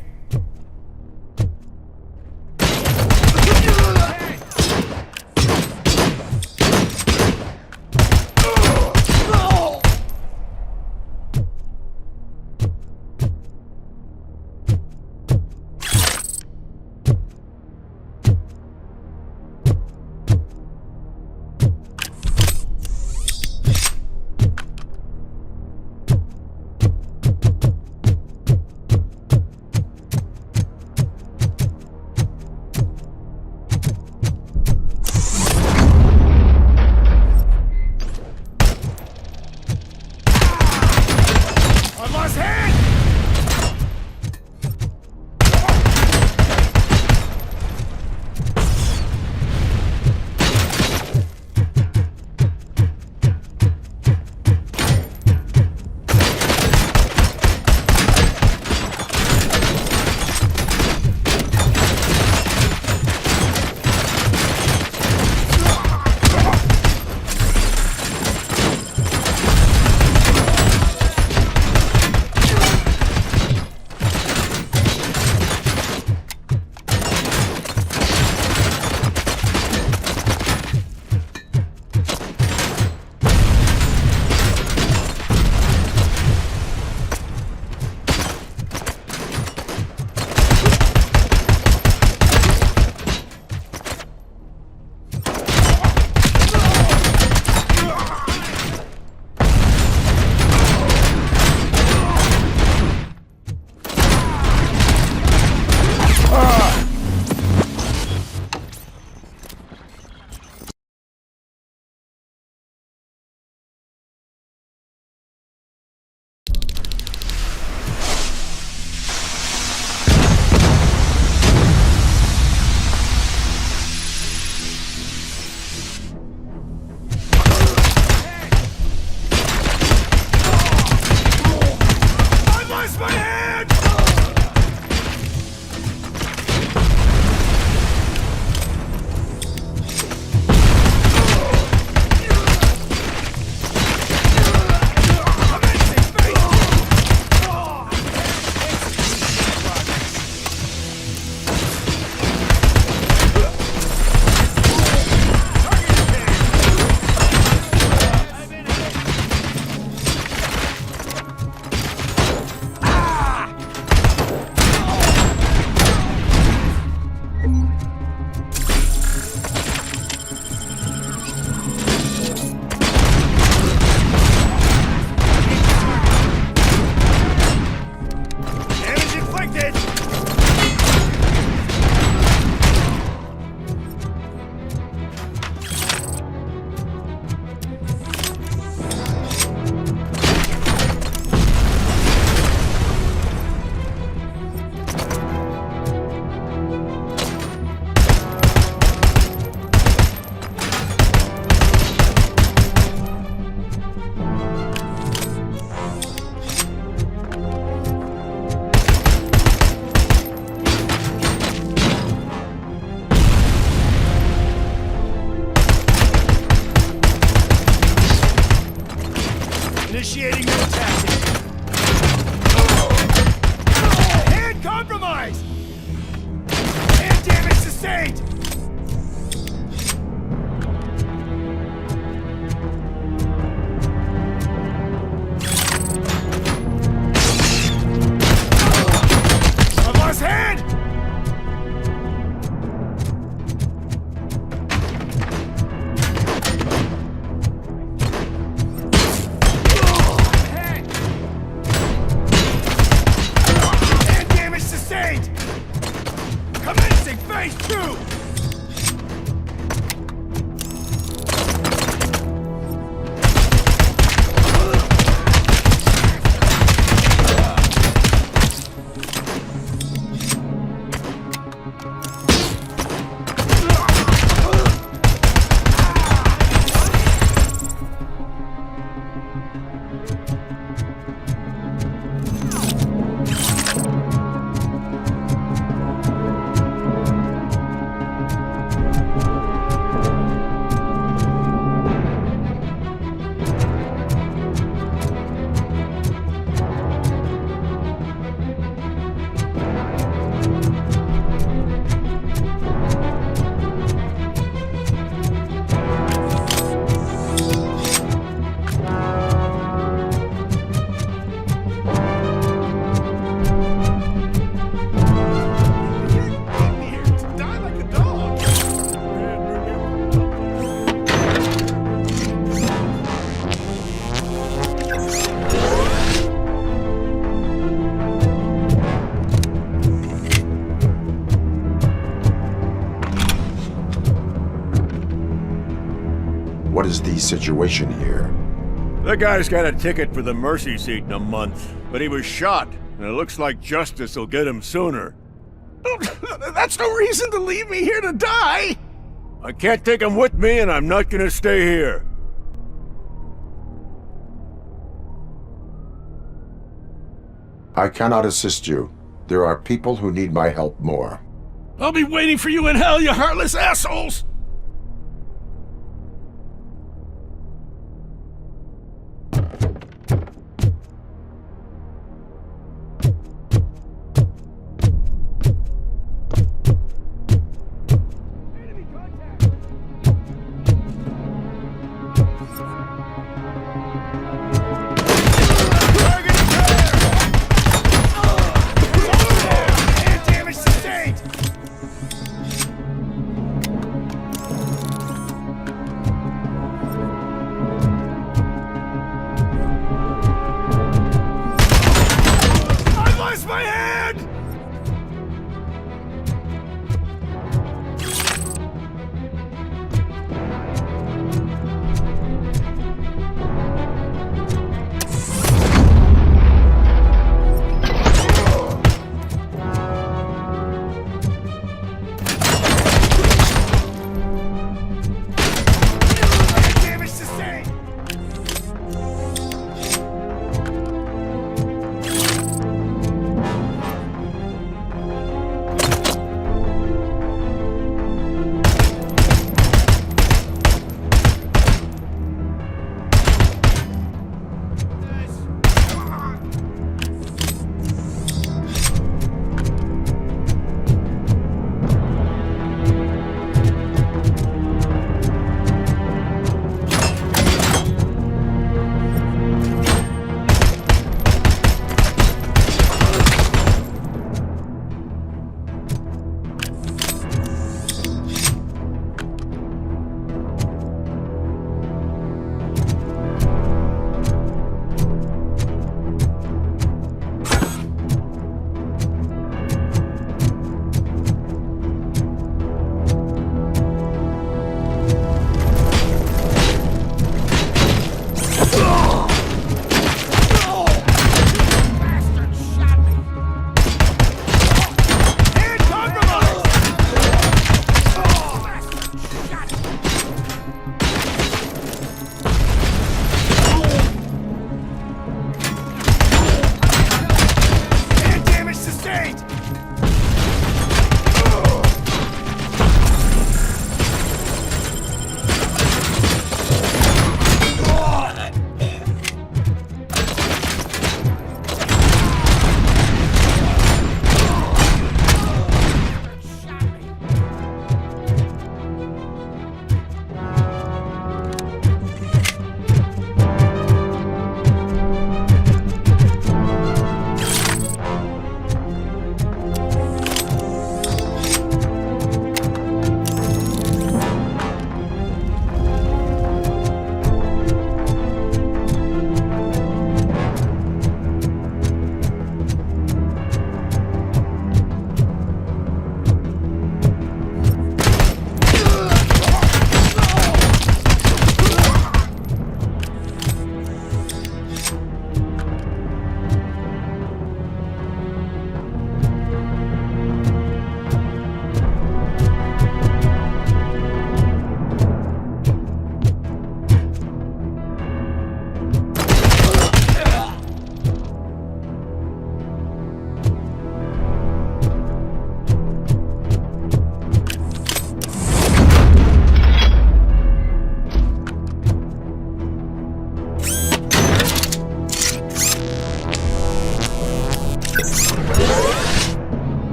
E: guys too!
D: What is the situation here?
E: The guy's got a ticket for the mercy seat in a month, but he was shot, and it looks like justice will get him sooner. That's no reason to leave me here to die! I can't take him with me, and I'm not gonna stay here.
D: I cannot assist you. There are people who need my help more.
U: I'll be waiting for you in hell, you heartless assholes!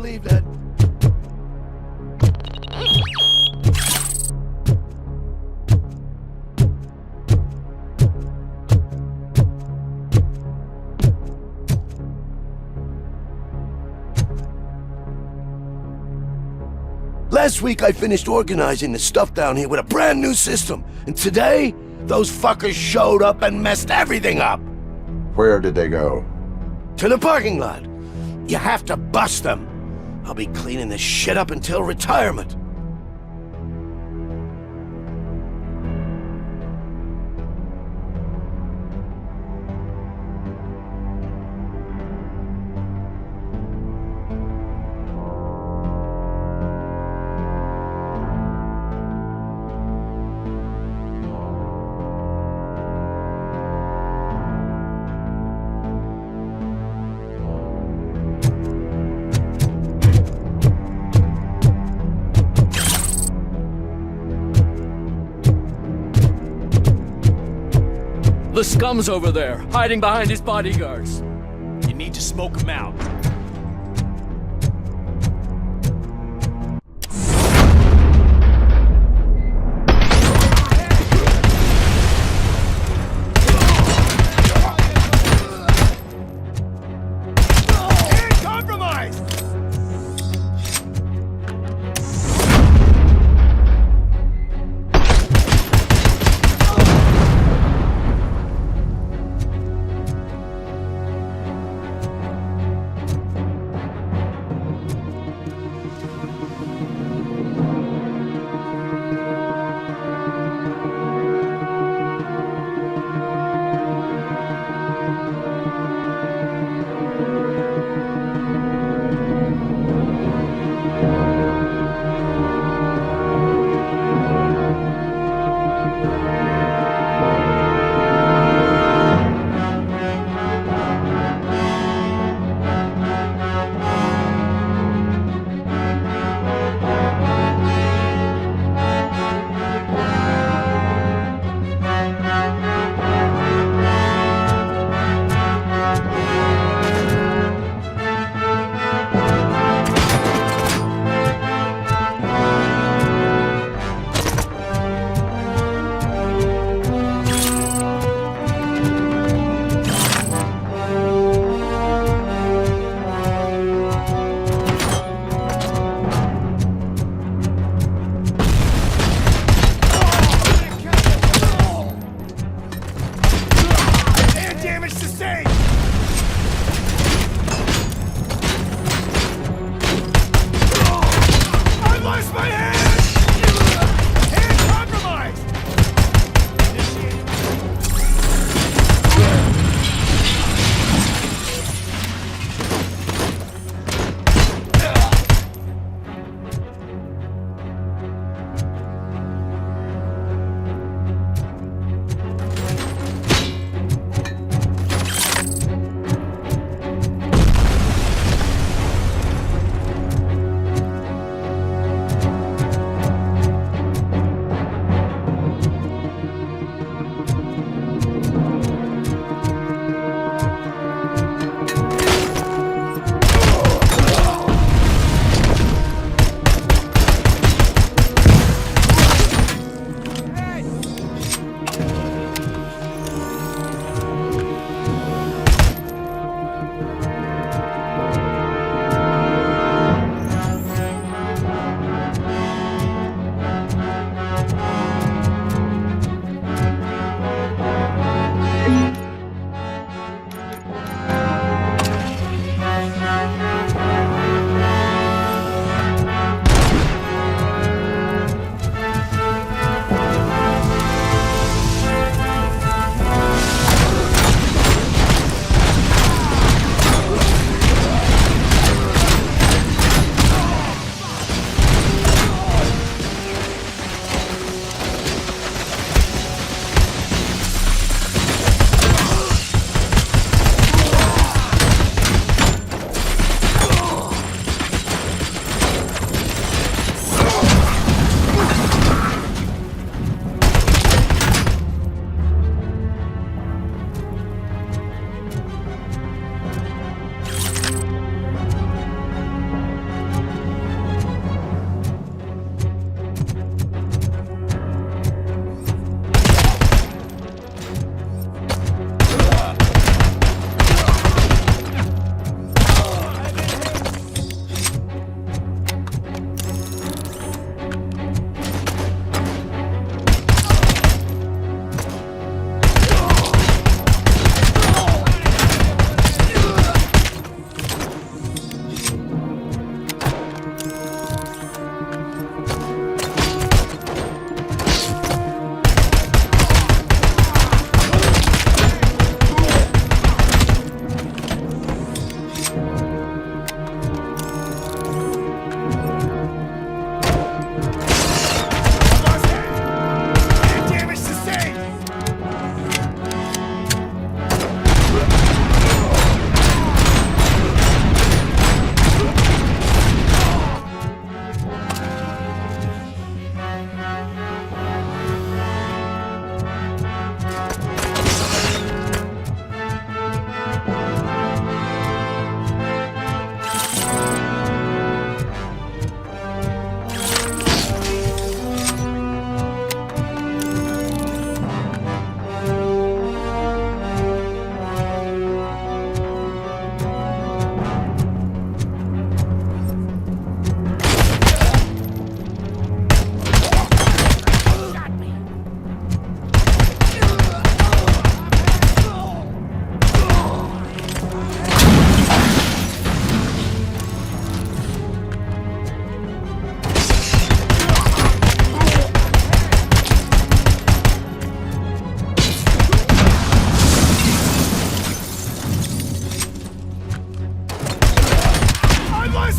N: believe that. Last week I finished organizing the stuff down here with a brand new system. And today, those fuckers showed up and messed everything up.
D: Where did they go?
N: To the parking lot. You have to bust them. I'll be cleaning this shit up until retirement.
R: The scum's over there, hiding behind his bodyguards.
U: You need to smoke him out.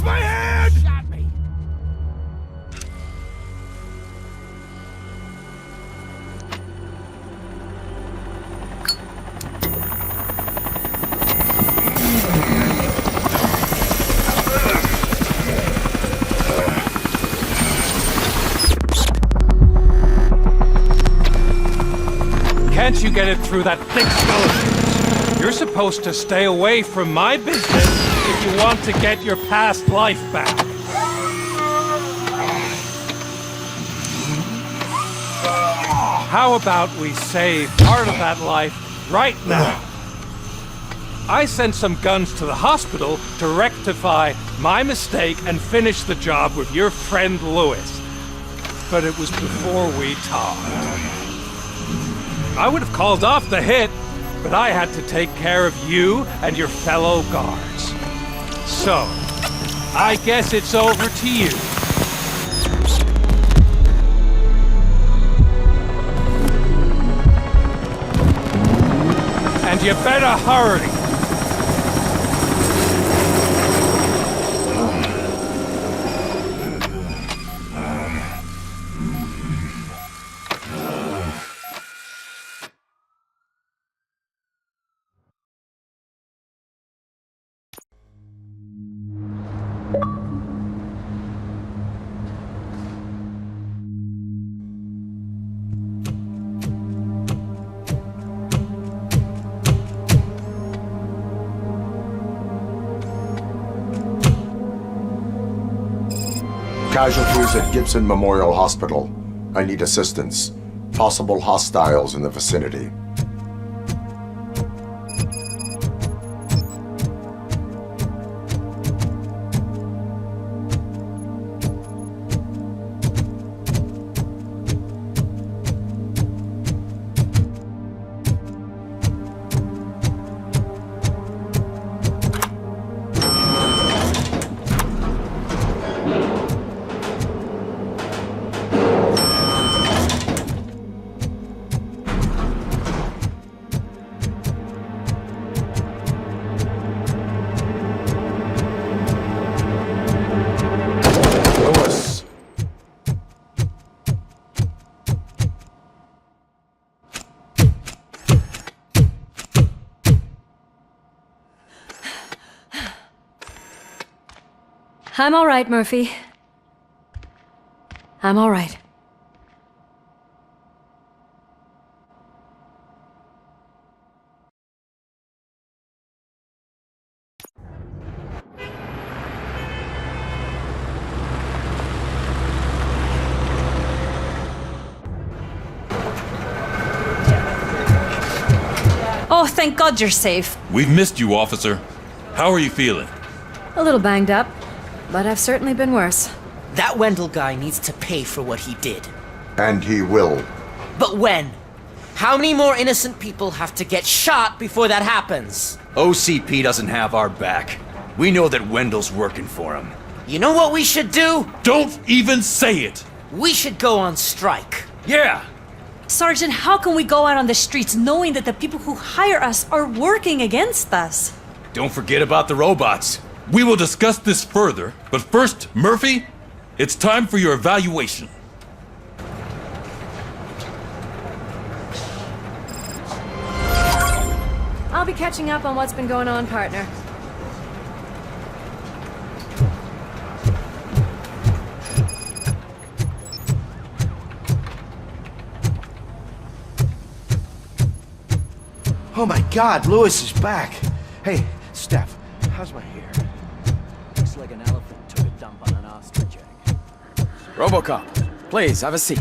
E: lost my hand!
R: Shot me.
I: Can't you get it through that thick skeleton? You're supposed to stay away from my business if you want to get your past life back. How about we save part of that life right now? I sent some guns to the hospital to rectify my mistake and finish the job with your friend Lewis. But it was before we talked. I would have called off the hit, but I had to take care of you and your fellow guards. So, I guess it's over to you. And you better hurry.
D: Casualties at Gibson Memorial Hospital. I need assistance. Possible hostiles in the vicinity.
F: I'm all right, Murphy. I'm all right.
K: Oh, thank God you're safe.
H: We've missed you, officer. How are you feeling?
F: A little banged up, but I've certainly been worse.
L: That Wendell guy needs to pay for what he did.
D: And he will.
L: But when? How many more innocent people have to get shot before that happens?
J: OCP doesn't have our back. We know that Wendell's working for him.
L: You know what we should do?
H: Don't even say it!
L: We should go on strike.
J: Yeah!
K: Sergeant, how can we go out on the streets knowing that the people who hire us are working against us?
J: Don't forget about the robots.
H: We will discuss this further, but first, Murphy, it's time for your evaluation.
F: I'll be catching up on what's been going on, partner.
N: Oh my God, Lewis is back. Hey, Steph, how's my hair?
R: Looks like an elephant took a dump on an ostrich egg. Robocop, please, have a seat.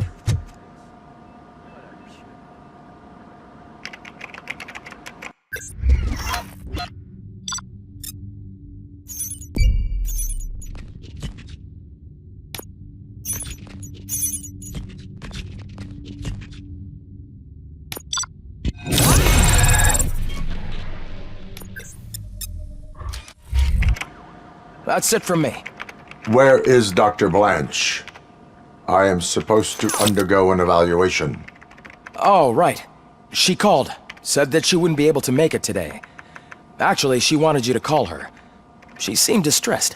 R: That's it from me.
D: Where is Dr. Blanche? I am supposed to undergo an evaluation.
R: Oh, right. She called. Said that she wouldn't be able to make it today. Actually, she wanted you to call her. She seemed distressed.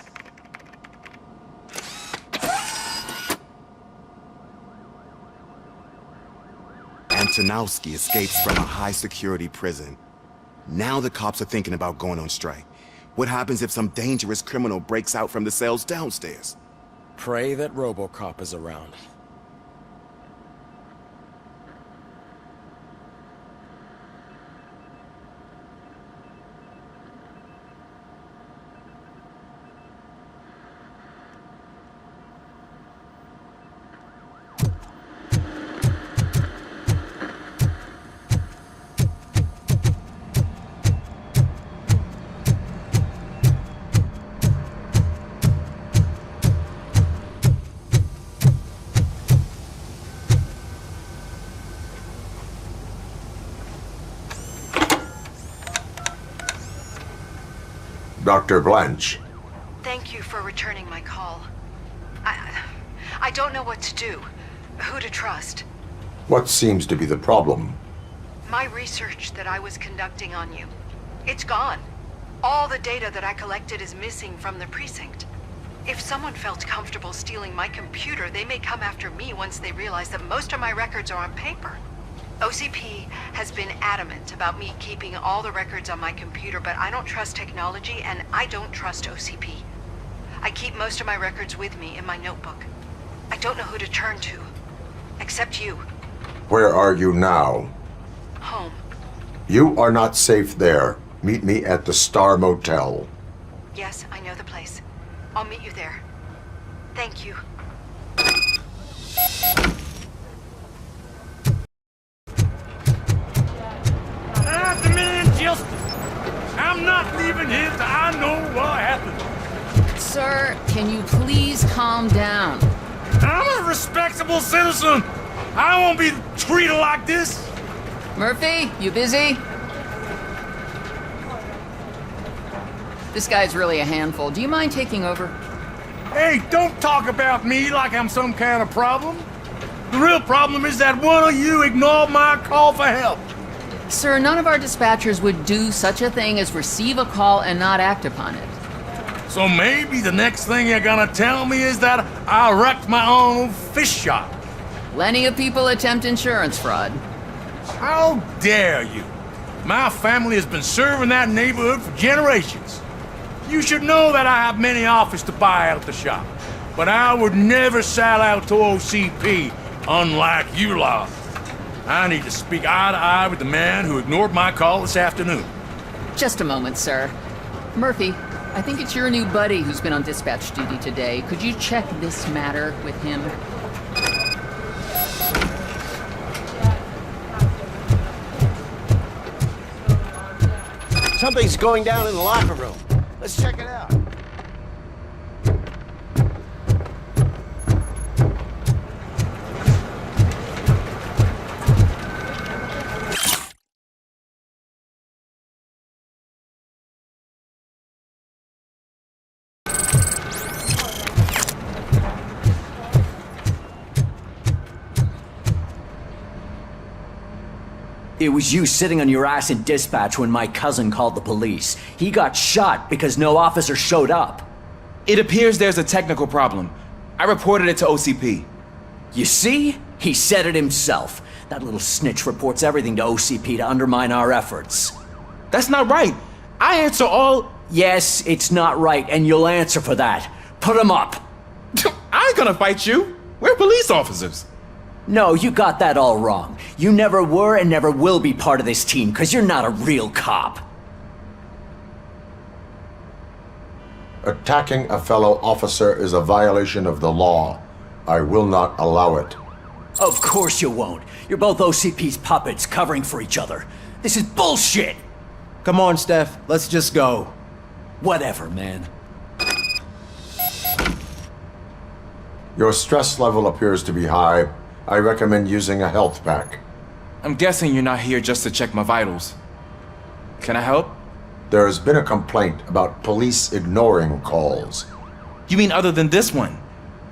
A: Antonowski escapes from a high-security prison. Now the cops are thinking about going on strike. What happens if some dangerous criminal breaks out from the cells downstairs?
R: Pray that Robocop is around.
D: Dr. Blanche.
B: Thank you for returning my call. I don't know what to do, who to trust.
D: What seems to be the problem?
B: My research that I was conducting on you, it's gone. All the data that I collected is missing from the precinct. If someone felt comfortable stealing my computer, they may come after me once they realize that most of my records are on paper. OCP has been adamant about me keeping all the records on my computer, but I don't trust technology and I don't trust OCP. I keep most of my records with me in my notebook. I don't know who to turn to, except you.
D: Where are you now?
B: Home.
D: You are not safe there. Meet me at the Star Motel.
B: Yes, I know the place. I'll meet you there. Thank you.
I: I demand justice. I'm not leaving here till I know what happened.
M: Sir, can you please calm down?
I: I'm a respectable citizen. I won't be treated like this.
M: Murphy, you busy? This guy's really a handful. Do you mind taking over?
I: Hey, don't talk about me like I'm some kind of problem. The real problem is that one of you ignored my call for help.
M: Sir, none of our dispatchers would do such a thing as receive a call and not act upon it.
I: So maybe the next thing you're gonna tell me is that I wrecked my own fish shop.
M: Plenty of people attempt insurance fraud.
I: How dare you? My family has been serving that neighborhood for generations. You should know that I have many offers to buy out the shop, but I would never sell out to OCP, unlike you lot. I need to speak eye to eye with the man who ignored my call this afternoon.
M: Just a moment, sir. Murphy, I think it's your new buddy who's been on dispatch duty today. Could you check this matter with him?
N: Something's going down in the locker room. Let's check it out.
J: It was you sitting on your ass in dispatch when my cousin called the police. He got shot because no officer showed up.
G: It appears there's a technical problem. I reported it to OCP.
J: You see? He said it himself. That little snitch reports everything to OCP to undermine our efforts.
G: That's not right. I answer all...
J: Yes, it's not right, and you'll answer for that. Put him up.
G: I ain't gonna fight you. We're police officers.
J: No, you got that all wrong. You never were and never will be part of this team, because you're not a real cop.
D: Attacking a fellow officer is a violation of the law. I will not allow it.
J: Of course you won't. You're both OCP's puppets covering for each other. This is bullshit!
G: Come on, Steph. Let's just go.
J: Whatever, man.
D: Your stress level appears to be high. I recommend using a health pack.
G: I'm guessing you're not here just to check my vitals. Can I help?
D: There has been a complaint about police ignoring calls.
G: You mean other than this one?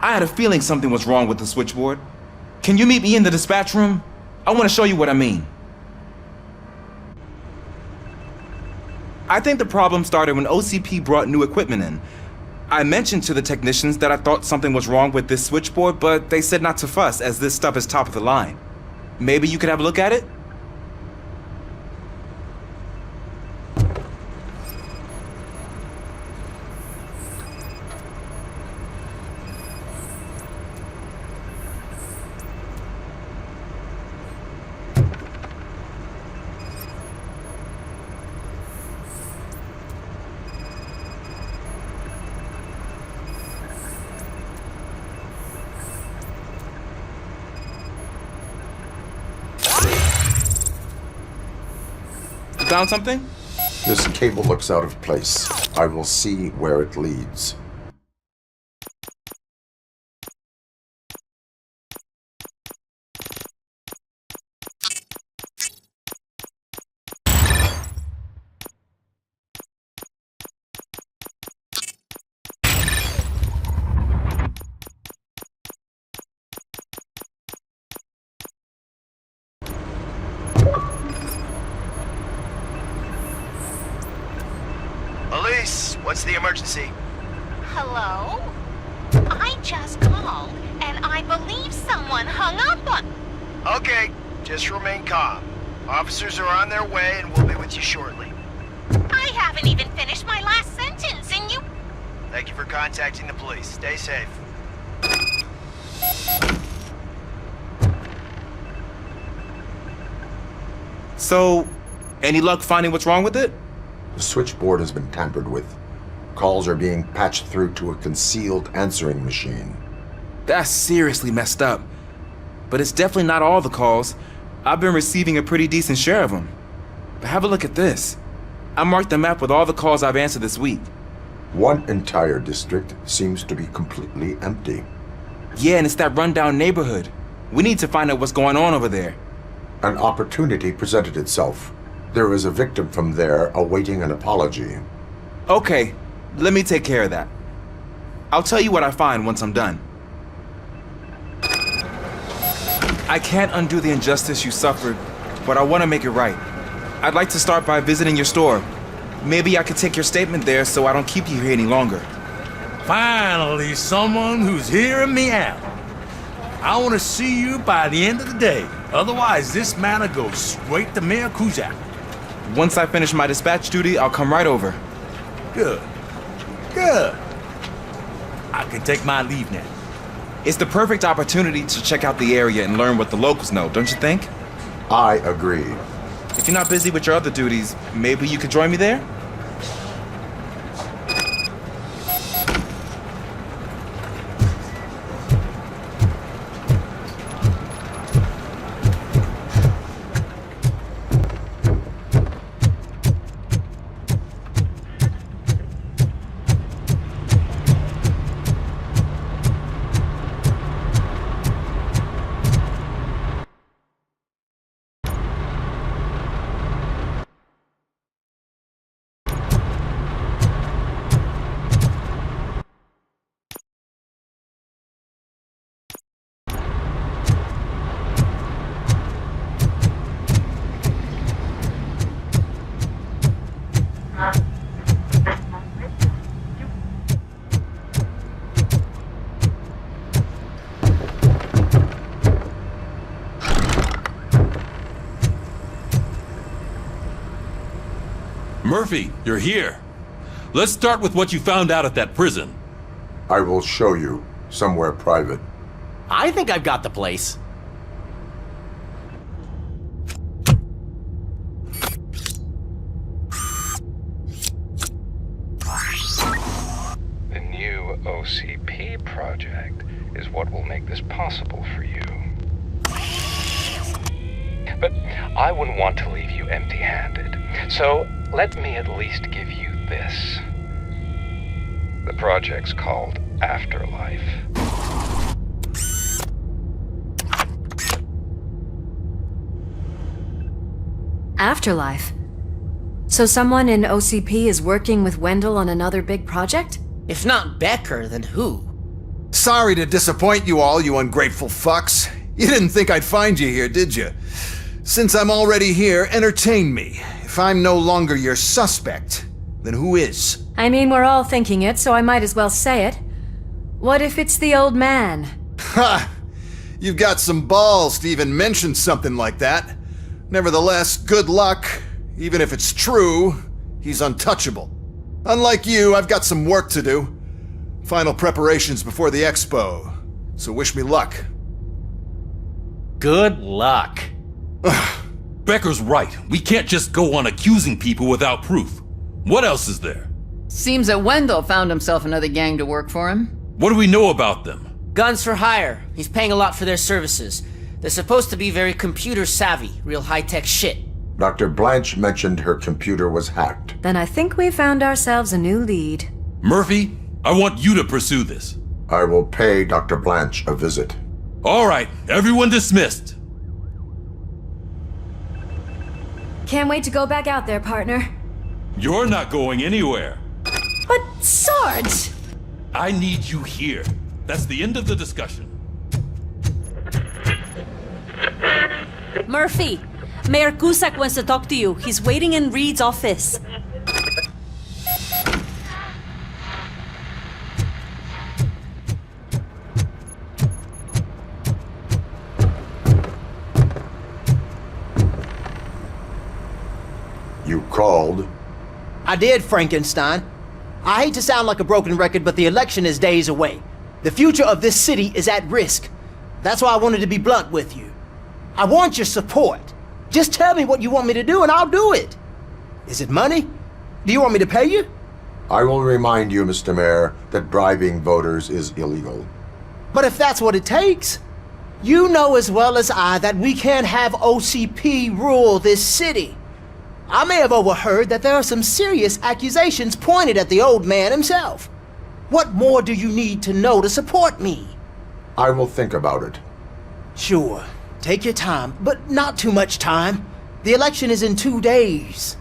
G: I had a feeling something was wrong with the switchboard. Can you meet me in the dispatch room? I want to show you what I mean. I think the problem started when OCP brought new equipment in. I mentioned to the technicians that I thought something was wrong with this switchboard, but they said not to fuss, as this stuff is top of the line. Maybe you could have a look at it? Found something?
D: This cable looks out of place. I will see where it leads.
E: Police, what's the emergency?
Q: Hello? I just called, and I believe someone hung up on...
E: Okay, just remain calm. Officers are on their way and we'll be with you shortly.
Q: I haven't even finished my last sentence, and you...
E: Thank you for contacting the police. Stay safe.
G: So, any luck finding what's wrong with it?
D: The switchboard has been tampered with. Calls are being patched through to a concealed answering machine.
G: That's seriously messed up. But it's definitely not all the calls. I've been receiving a pretty decent share of them. But have a look at this. I marked the map with all the calls I've answered this week.
D: One entire district seems to be completely empty.
G: Yeah, and it's that rundown neighborhood. We need to find out what's going on over there.
D: An opportunity presented itself. There is a victim from there awaiting an apology.
G: Okay, let me take care of that. I'll tell you what I find once I'm done. I can't undo the injustice you suffered, but I want to make it right. I'd like to start by visiting your store. Maybe I could take your statement there so I don't keep you here any longer.
U: Finally, someone who's hearing me out. I want to see you by the end of the day. Otherwise, this matter goes straight to Mayor Kuzak.
G: Once I finish my dispatch duty, I'll come right over.
U: Good. Good. I can take my leave now.
G: It's the perfect opportunity to check out the area and learn what the locals know, don't you think?
D: I agree.
G: If you're not busy with your other duties, maybe you could join me there?
H: Murphy, you're here. Let's start with what you found out at that prison.
D: I will show you somewhere private.
L: I think I've got the place.
P: The new OCP project is what will make this possible for you. But I wouldn't want to leave you empty-handed, so let me at least give you this. The project's called Afterlife.
F: Afterlife? So someone in OCP is working with Wendell on another big project?
L: If not Becker, then who?
T: Sorry to disappoint you all, you ungrateful fucks. You didn't think I'd find you here, did you? Since I'm already here, entertain me. If I'm no longer your suspect, then who is?
F: I mean, we're all thinking it, so I might as well say it. What if it's the old man?
T: Ha! You've got some balls to even mention something like that. Nevertheless, good luck. Even if it's true, he's untouchable. Unlike you, I've got some work to do. Final preparations before the expo. So wish me luck.
L: Good luck.
H: Becker's right. We can't just go on accusing people without proof. What else is there?
M: Seems that Wendell found himself another gang to work for him.
H: What do we know about them?
L: Guns for hire. He's paying a lot for their services. They're supposed to be very computer savvy, real high-tech shit.
D: Dr. Blanche mentioned her computer was hacked.
F: Then I think we found ourselves a new lead.
H: Murphy, I want you to pursue this.
D: I will pay Dr. Blanche a visit.
H: All right, everyone dismissed.
F: Can't wait to go back out there, partner.
H: You're not going anywhere.
F: But, Sarge!
H: I need you here. That's the end of the discussion.
K: Murphy, Mayor Cusack wants to talk to you. He's waiting in Reed's office.
D: You called?
S: I did, Frankenstein. I hate to sound like a broken record, but the election is days away. The future of this city is at risk. That's why I wanted to be blunt with you. I want your support. Just tell me what you want me to do and I'll do it. Is it money? Do you want me to pay you?
D: I will remind you, Mr. Mayor, that bribing voters is illegal.
S: But if that's what it takes, you know as well as I that we can't have OCP rule this city. I may have overheard that there are some serious accusations pointed at the old man himself. What more do you need to know to support me?
D: I will think about it.
S: Sure. Take your time, but not too much time. The election is in 2 days.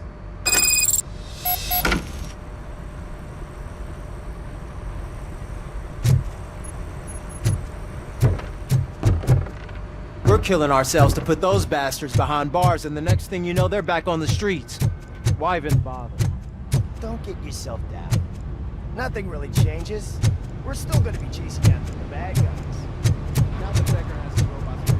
S: We're killing ourselves to put those bastards behind bars, and the next thing you know, they're back on the streets. Why even bother?
E: Don't get yourself down. Nothing really changes. We're still gonna be chasing after the bad guys. Now that Becker has his robots.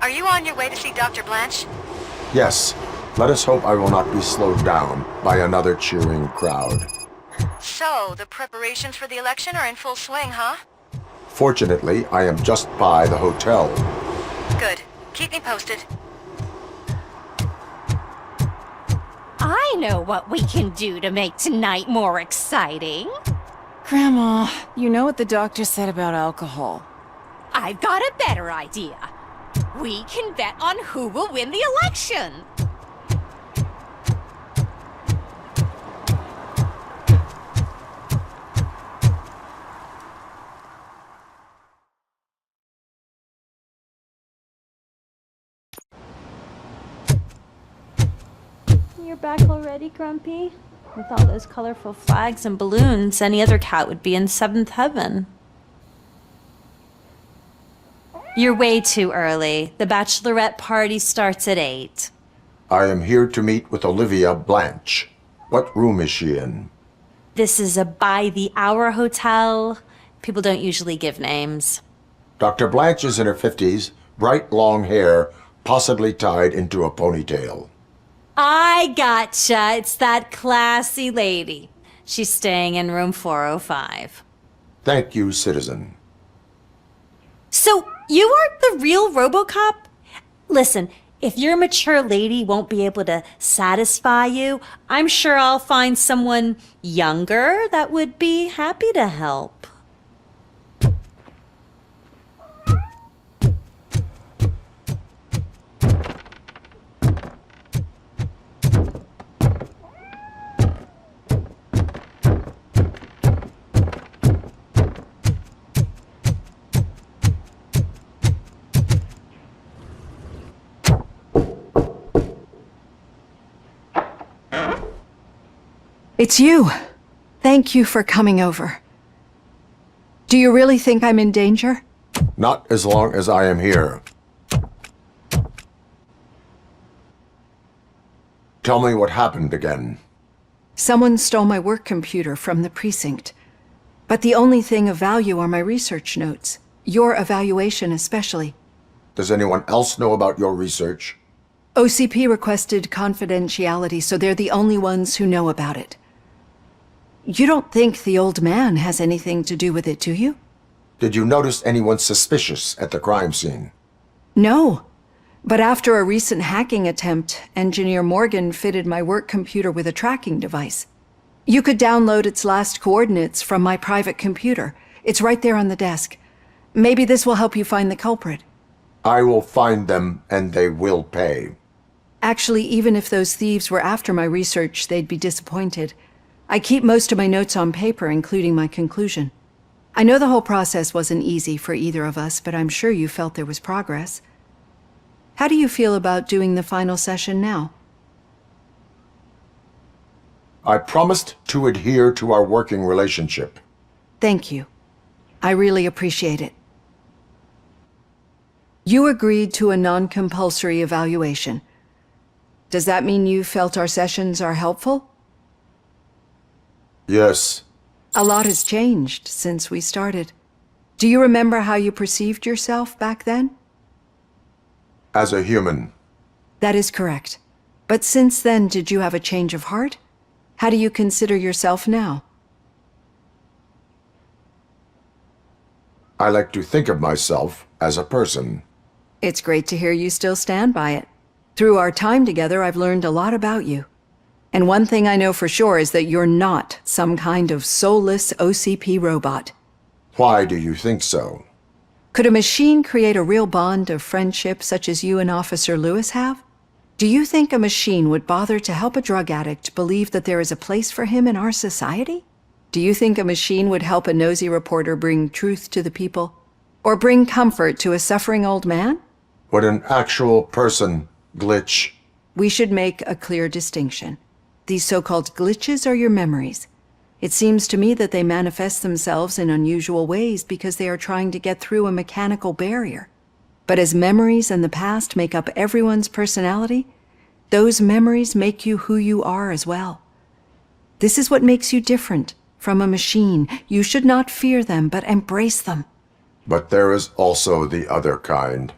B: Are you on your way to see Dr. Blanche?
D: Yes. Let us hope I will not be slowed down by another cheering crowd.
B: So, the preparations for the election are in full swing, huh?
D: Fortunately, I am just by the hotel.
B: Good. Keep me posted.
V: I know what we can do to make tonight more exciting.
W: Grandma, you know what the doctor said about alcohol.
V: I've got a better idea. We can bet on who will win the election.
K: You're back already, Grumpy? With all those colorful flags and balloons, any other cat would be in seventh heaven. You're way too early. The bachelorette party starts at 8.
D: I am here to meet with Olivia Blanche. What room is she in?
K: This is a by-the-hour hotel. People don't usually give names.
D: Dr. Blanche is in her 50s, bright long hair, possibly tied into a ponytail.
K: I gotcha. It's that classy lady. She's staying in room 405.
D: Thank you, citizen.
K: So, you aren't the real Robocop? Listen, if your mature lady won't be able to satisfy you, I'm sure I'll find someone younger that would be happy to help.
A: It's you. Thank you for coming over. Do you really think I'm in danger?
D: Not as long as I am here. Tell me what happened again.
A: Someone stole my work computer from the precinct. But the only thing of value are my research notes. Your evaluation especially.
D: Does anyone else know about your research?
A: OCP requested confidentiality, so they're the only ones who know about it. You don't think the old man has anything to do with it, do you?
D: Did you notice anyone suspicious at the crime scene?
A: No. But after a recent hacking attempt, Engineer Morgan fitted my work computer with a tracking device. You could download its last coordinates from my private computer. It's right there on the desk. Maybe this will help you find the culprit.
D: I will find them, and they will pay.
A: Actually, even if those thieves were after my research, they'd be disappointed. I keep most of my notes on paper, including my conclusion. I know the whole process wasn't easy for either of us, but I'm sure you felt there was progress. How do you feel about doing the final session now?
D: I promised to adhere to our working relationship.
A: Thank you. I really appreciate it. You agreed to a non-compulsory evaluation. Does that mean you felt our sessions are helpful?
D: Yes.
A: A lot has changed since we started. Do you remember how you perceived yourself back then?
D: As a human.
A: That is correct. But since then, did you have a change of heart? How do you consider yourself now?
D: I like to think of myself as a person.
A: It's great to hear you still stand by it. Through our time together, I've learned a lot about you. And one thing I know for sure is that you're not some kind of soulless OCP robot.
D: Why do you think so?
A: Could a machine create a real bond of friendship such as you and Officer Lewis have? Do you think a machine would bother to help a drug addict believe that there is a place for him in our society? Do you think a machine would help a nosy reporter bring truth to the people? Or bring comfort to a suffering old man?
D: Would an actual person glitch?
A: We should make a clear distinction. These so-called glitches are your memories. It seems to me that they manifest themselves in unusual ways because they are trying to get through a mechanical barrier. But as memories and the past make up everyone's personality, those memories make you who you are as well. This is what makes you different from a machine. You should not fear them, but embrace them.
D: But there is also the other kind.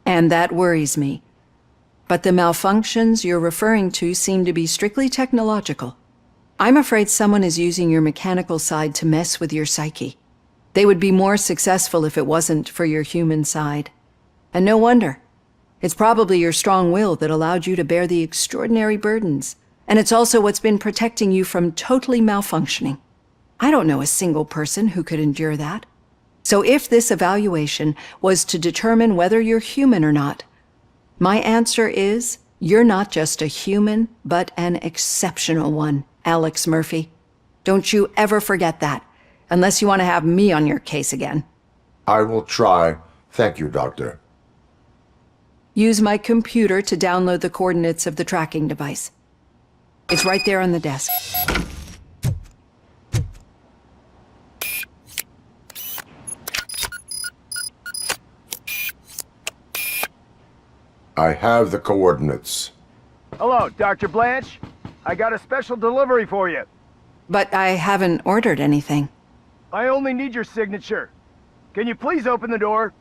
A: And that worries me. But the malfunctions you're referring to seem to be strictly technological. I'm afraid someone is using your mechanical side to mess with your psyche. They would be more successful if it wasn't for your human side. And no wonder. It's probably your strong will that allowed you to bear the extraordinary burdens. And it's also what's been protecting you from totally malfunctioning. I don't know a single person who could endure that. So if this evaluation was to determine whether you're human or not, my answer is, you're not just a human, but an exceptional one, Alex Murphy. Don't you ever forget that, unless you want to have me on your case again.
D: I will try. Thank you, Doctor.
A: Use my computer to download the coordinates of the tracking device. It's right there on the desk.
D: I have the coordinates.
E: Hello, Dr. Blanche. I got a special delivery for you.
A: But I haven't ordered anything.
E: I only need your signature. Can you please open the door?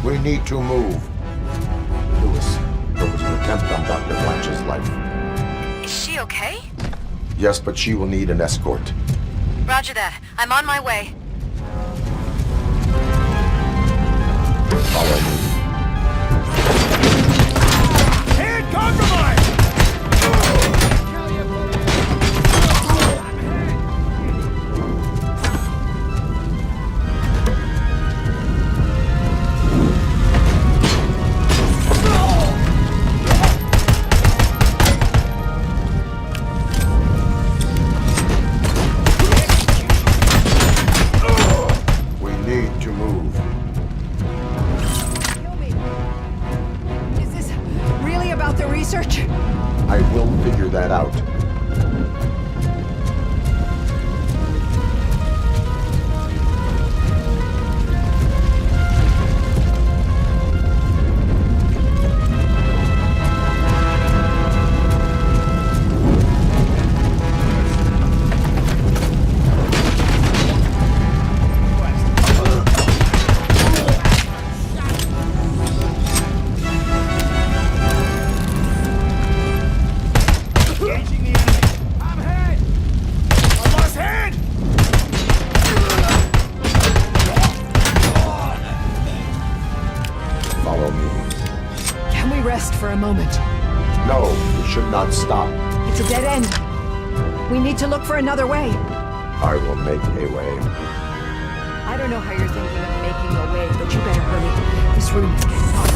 D: We need to move. Lewis, there was an attempt on Dr. Blanche's life.
B: Is she okay?
D: Yes, but she will need an escort.
B: Roger that. I'm on my way.
D: Follow me.
A: rest for a moment?
D: No, we should not stop.
A: It's a dead end. We need to look for another way.
D: I will make a way.
A: I don't know how you're thinking of making a way, but you better hurry. This room is getting hot.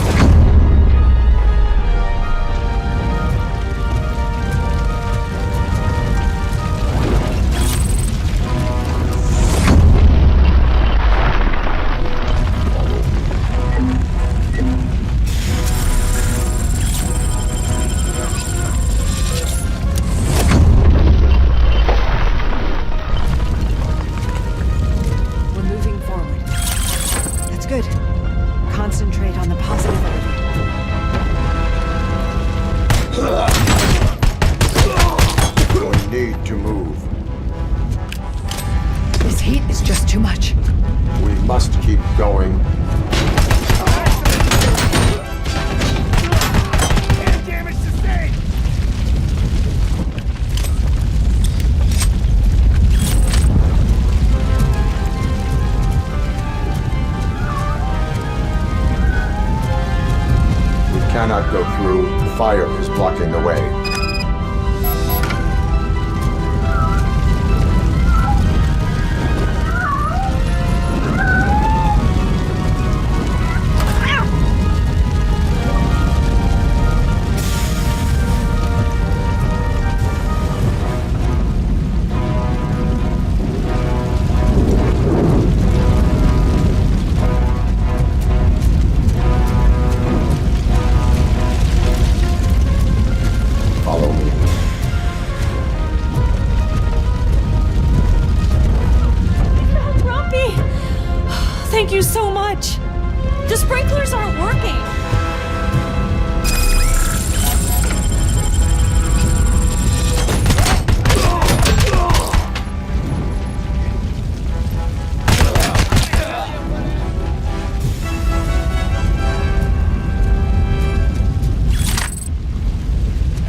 A: Concentrate on the positive element.
D: We need to move.
A: This heat is just too much.
D: We must keep going.
E: Damage sustained!
D: Cannot go through. Fire is blocking the way.
K: Thank you so much! The sprinklers aren't working!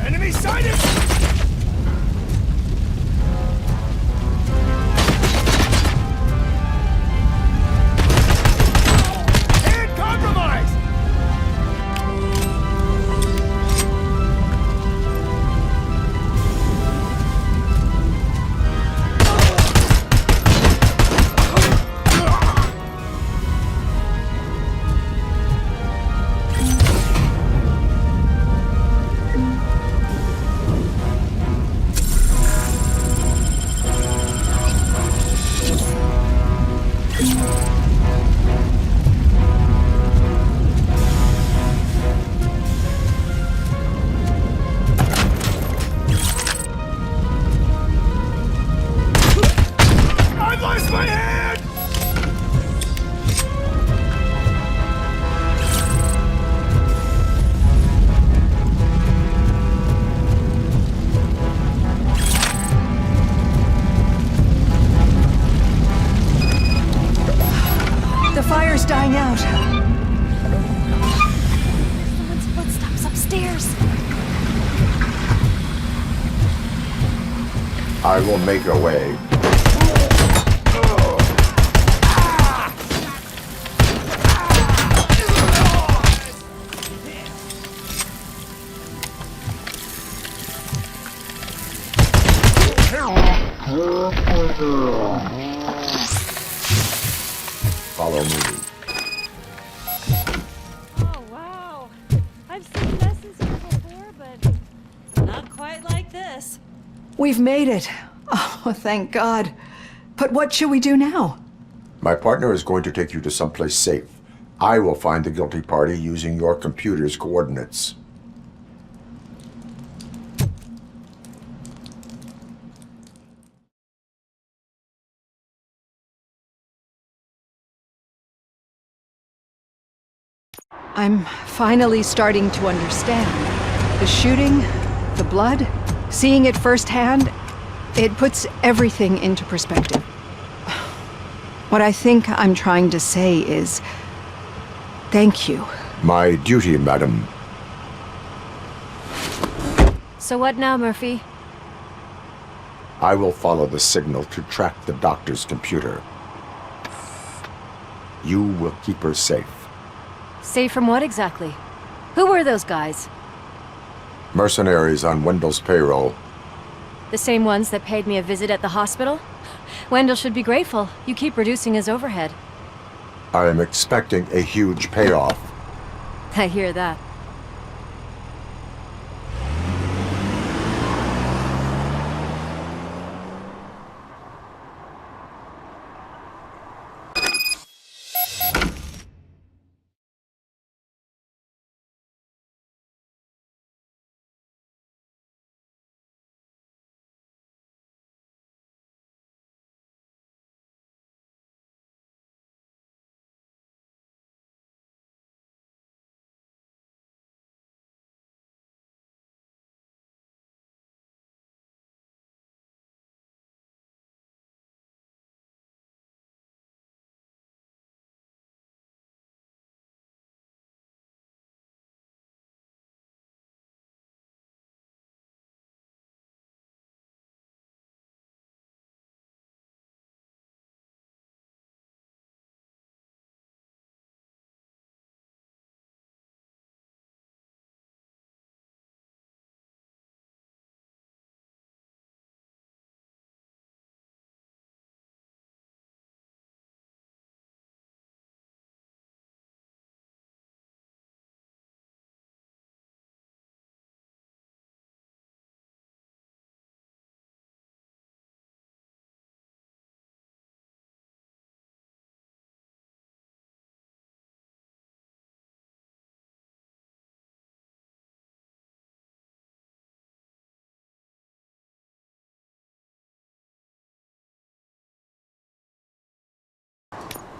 E: Enemy sighted!
A: Dying out.
K: Someone's footsteps upstairs.
D: I will make a way. Follow me.
K: Oh, wow. I've seen messes here before, but not quite like this.
A: We've made it. Oh, thank God. But what should we do now?
D: My partner is going to take you to someplace safe. I will find the guilty party using your computer's coordinates.
A: I'm finally starting to understand. The shooting, the blood, seeing it firsthand, it puts everything into perspective. What I think I'm trying to say is, thank you.
D: My duty, madam.
F: So what now, Murphy?
D: I will follow the signal to track the doctor's computer. You will keep her safe.
F: Safe from what exactly? Who were those guys?
D: Mercenaries on Wendell's payroll.
F: The same ones that paid me a visit at the hospital? Wendell should be grateful. You keep reducing his overhead.
D: I am expecting a huge payoff.
F: I hear that.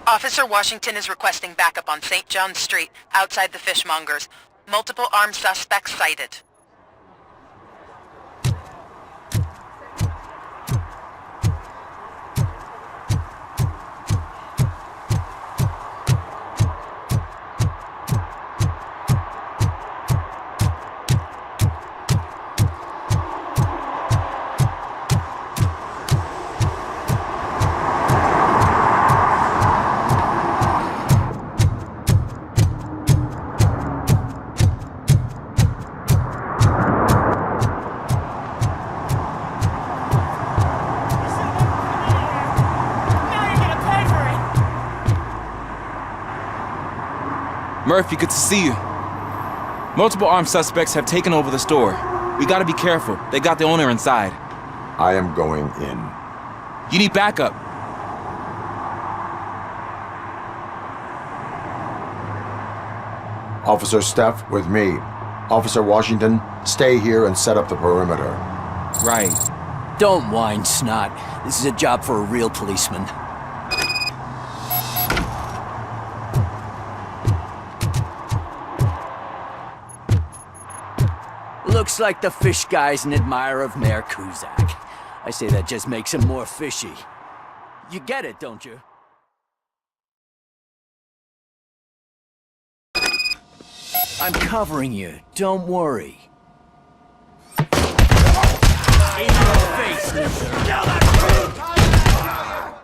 B: Officer Washington is requesting backup on St. John's Street, outside the fishmongers. Multiple armed suspects sighted.
G: Murphy, good to see you. Multiple armed suspects have taken over the store. We gotta be careful. They got the owner inside.
D: I am going in.
G: You need backup.
D: Officer Steph, with me. Officer Washington, stay here and set up the perimeter.
J: Right. Don't whine, Snot. This is a job for a real policeman. Looks like the fish guy's an admirer of Mayor Kuzak. I say that just makes him more fishy. You get it, don't you? I'm covering you. Don't worry. In your face, loser.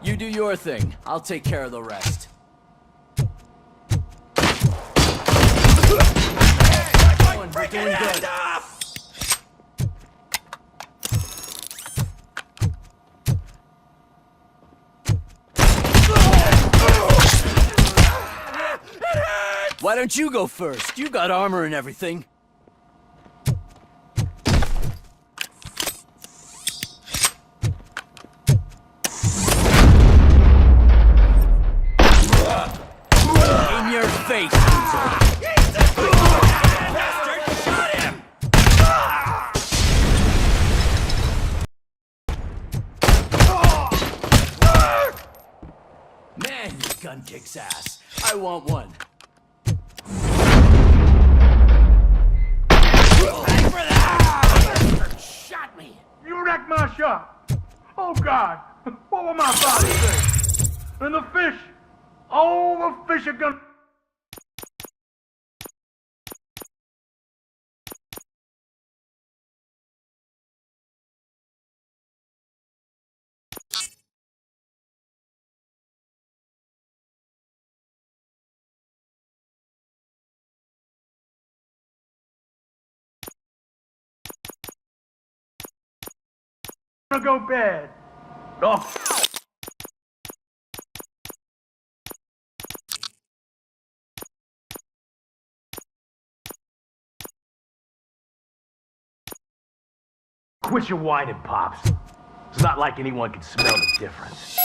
J: You do your thing. I'll take care of the rest. We're doing good. Why don't you go first? You got armor and everything. In your face, loser. Man, your gun kicks ass. I want one.
C: Shot me! You wrecked my shop! Oh God! What will my father say? And the fish! All the fish are gonna... gonna go bad. Oh. Quit your whining, Pops. It's not like anyone can smell the difference.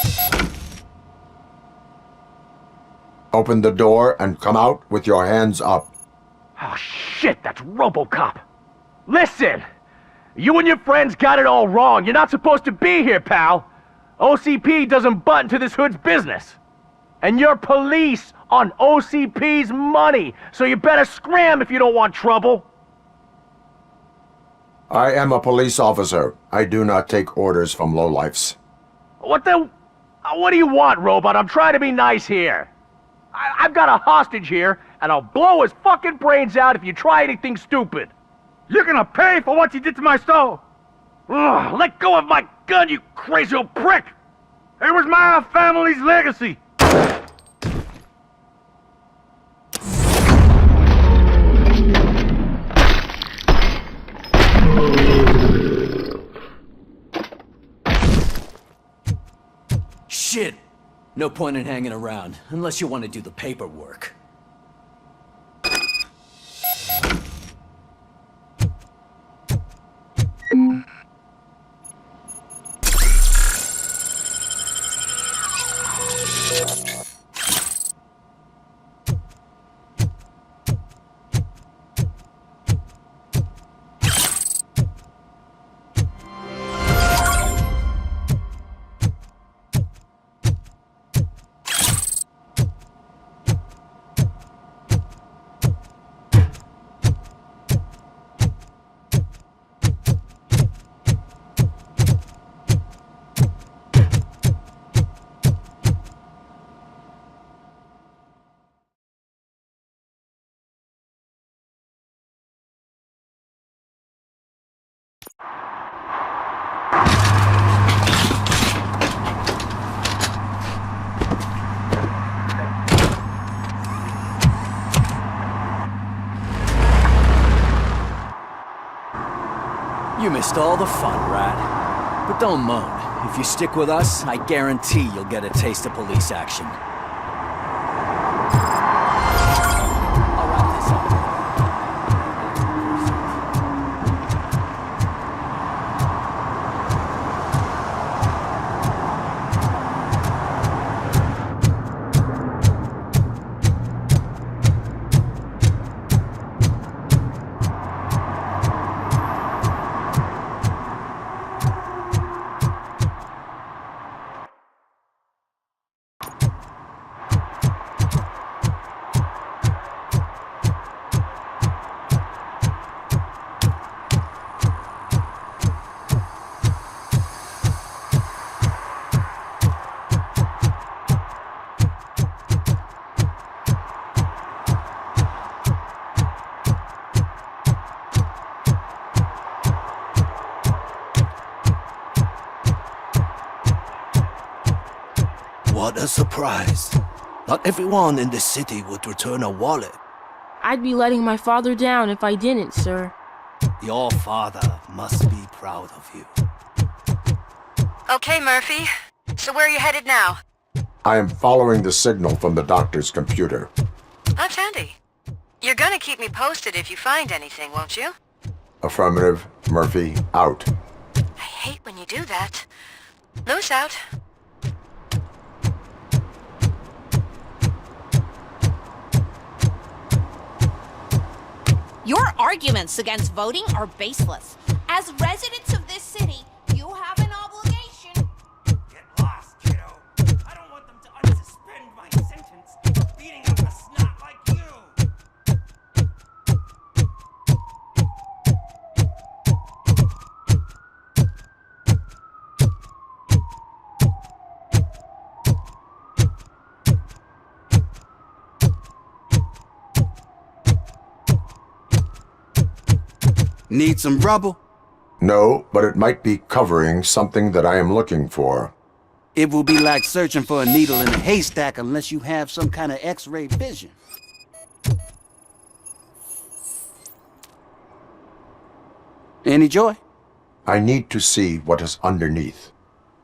D: Open the door and come out with your hands up.
C: Oh, shit, that's Robocop. Listen! You and your friends got it all wrong. You're not supposed to be here, pal. OCP doesn't butt into this hood's business. And you're police on OCP's money, so you better scram if you don't want trouble.
D: I am a police officer. I do not take orders from lowlifes.
C: What do you want, Robot? I'm trying to be nice here. I've got a hostage here, and I'll blow his fucking brains out if you try anything stupid. You're gonna pay for what you did to my stove. Ugh, let go of my gun, you crazy old prick! It was my family's legacy.
J: Shit! No point in hanging around, unless you want to do the paperwork. You missed all the fun, Rat. But don't moan. If you stick with us, I guarantee you'll get a taste of police action. I'll wrap this up.
N: What a surprise. Not everyone in this city would return a wallet.
I: I'd be letting my father down if I didn't, sir.
N: Your father must be proud of you.
B: Okay, Murphy. So where are you headed now?
D: I am following the signal from the doctor's computer.
B: That's handy. You're gonna keep me posted if you find anything, won't you?
D: Affirmative. Murphy, out.
B: I hate when you do that. Loose out.
V: Your arguments against voting are baseless. As residents of this city, you have an obligation.
O: Get lost, kiddo. I don't want them to unsuspend my sentence, beating up a snot like you.
R: Need some rubble?
D: No, but it might be covering something that I am looking for.
R: It will be like searching for a needle in a haystack unless you have some kind of X-ray vision. Any joy?
D: I need to see what is underneath.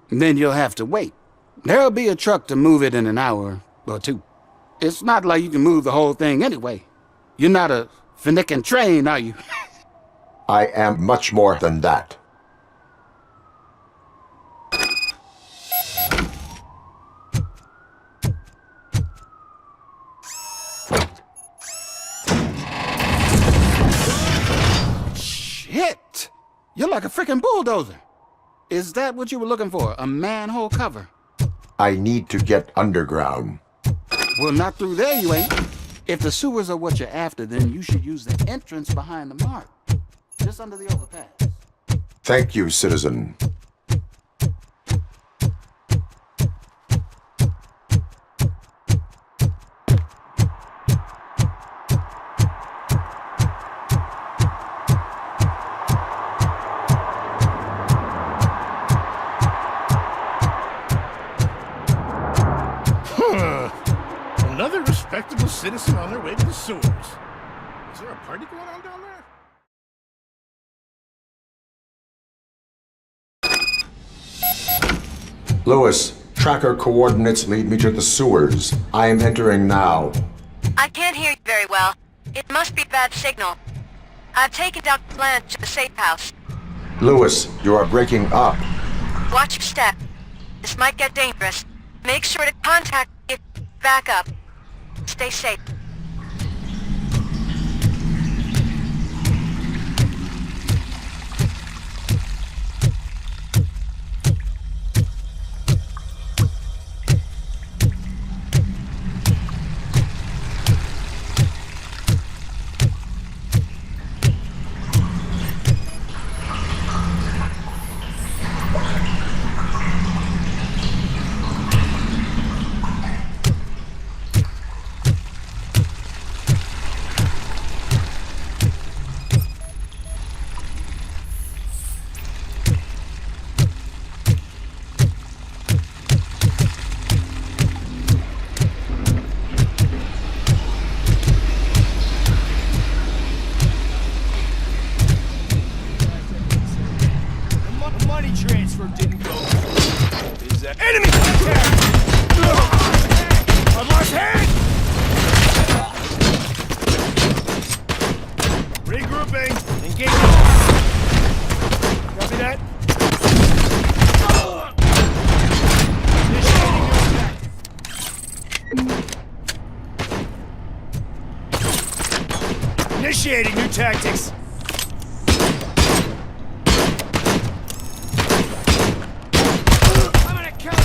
R: Then you'll have to wait. There'll be a truck to move it in an hour or two. It's not like you can move the whole thing anyway. You're not a finicking train, are you?
D: I am much more than that.
R: Shit! You're like a freaking bulldozer. Is that what you were looking for? A manhole cover?
D: I need to get underground.
R: Well, not through there, you ain't. If the sewers are what you're after, then you should use the entrance behind the mark. Just under the overpass.
D: Thank you, citizen.
P: Another respectable citizen on their way to the sewers. Is there a party going on down there?
D: Lewis, tracker coordinates lead me to the sewers. I am entering now.
Q: I can't hear you very well. It must be bad signal. I've taken Dr. Bland to the safe house.
D: Lewis, you are breaking up.
Q: Watch your step. This might get dangerous. Make sure to contact me if you back up. Stay safe.
E: Initiating new tactics. I'm gonna kill you.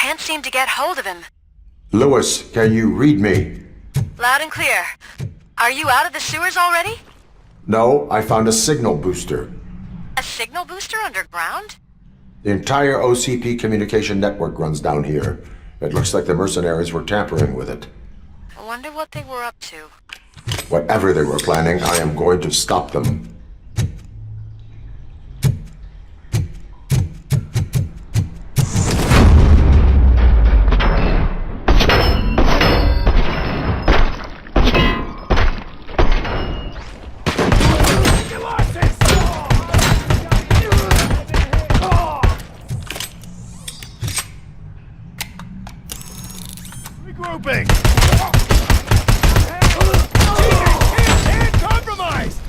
Q: can't seem to get hold of him.
D: Lewis, can you read me?
Q: Loud and clear. Are you out of the sewers already?
D: No, I found a signal booster.
Q: A signal booster underground?
D: The entire OCP communication network runs down here. It looks like the mercenaries were tampering with it.
Q: I wonder what they were up to.
D: Whatever they were planning, I am going to stop them.
E: Regrouping! Hand compromised!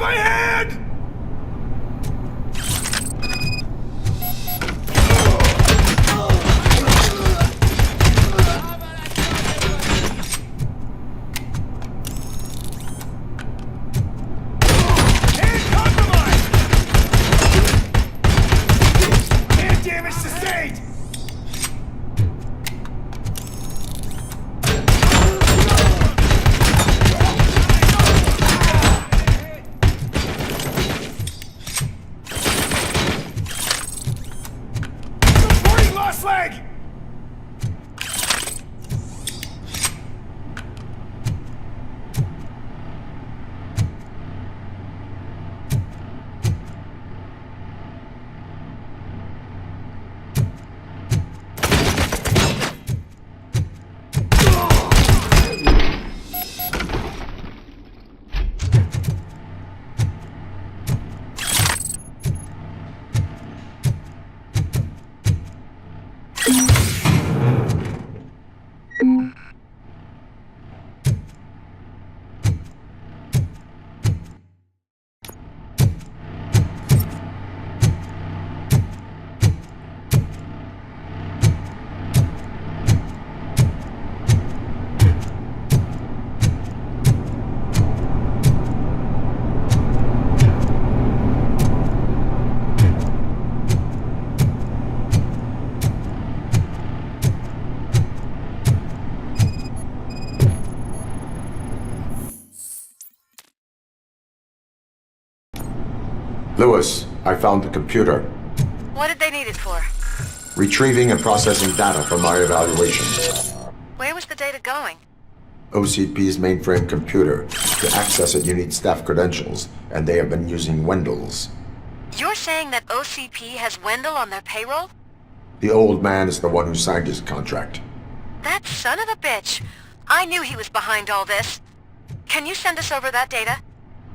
E: my hand! Hand compromised! Hand damage sustained! Reporting lost leg!
D: Lewis, I found the computer.
Q: What did they need it for?
D: Retrieving and processing data from my evaluations.
Q: Where was the data going?
D: OCP's mainframe computer. To access it, you need staff credentials, and they have been using Wendell's.
Q: You're saying that OCP has Wendell on their payroll?
D: The old man is the one who signed his contract.
Q: That son of a bitch! I knew he was behind all this. Can you send us over that data?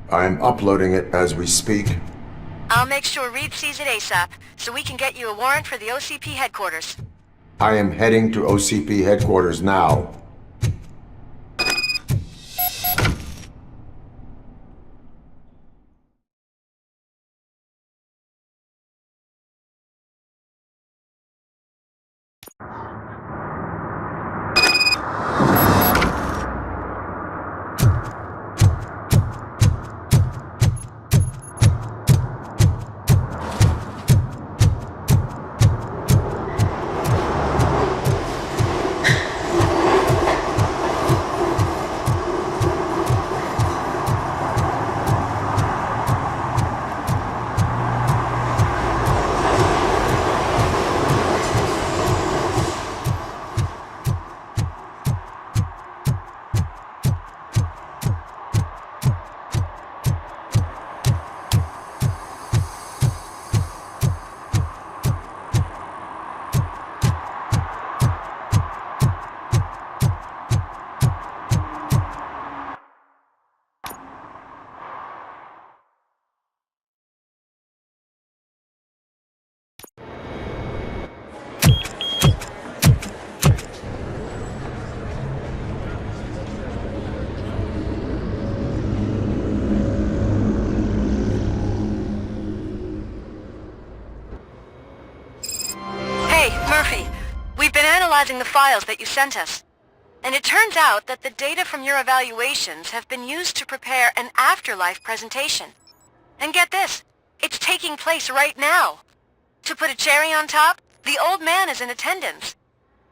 D: I'm uploading it as we speak.
Q: I'll make sure Reed sees it ASAP, so we can get you a warrant for the OCP headquarters.
D: I am heading to OCP headquarters now.
Q: analyzing the files that you sent us. And it turns out that the data from your evaluations have been used to prepare an afterlife presentation. And get this, it's taking place right now. To put a cherry on top, the old man is in attendance.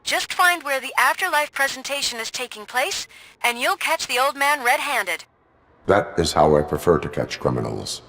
Q: Just find where the afterlife presentation is taking place, and you'll catch the old man red-handed.
D: That is how I prefer to catch criminals.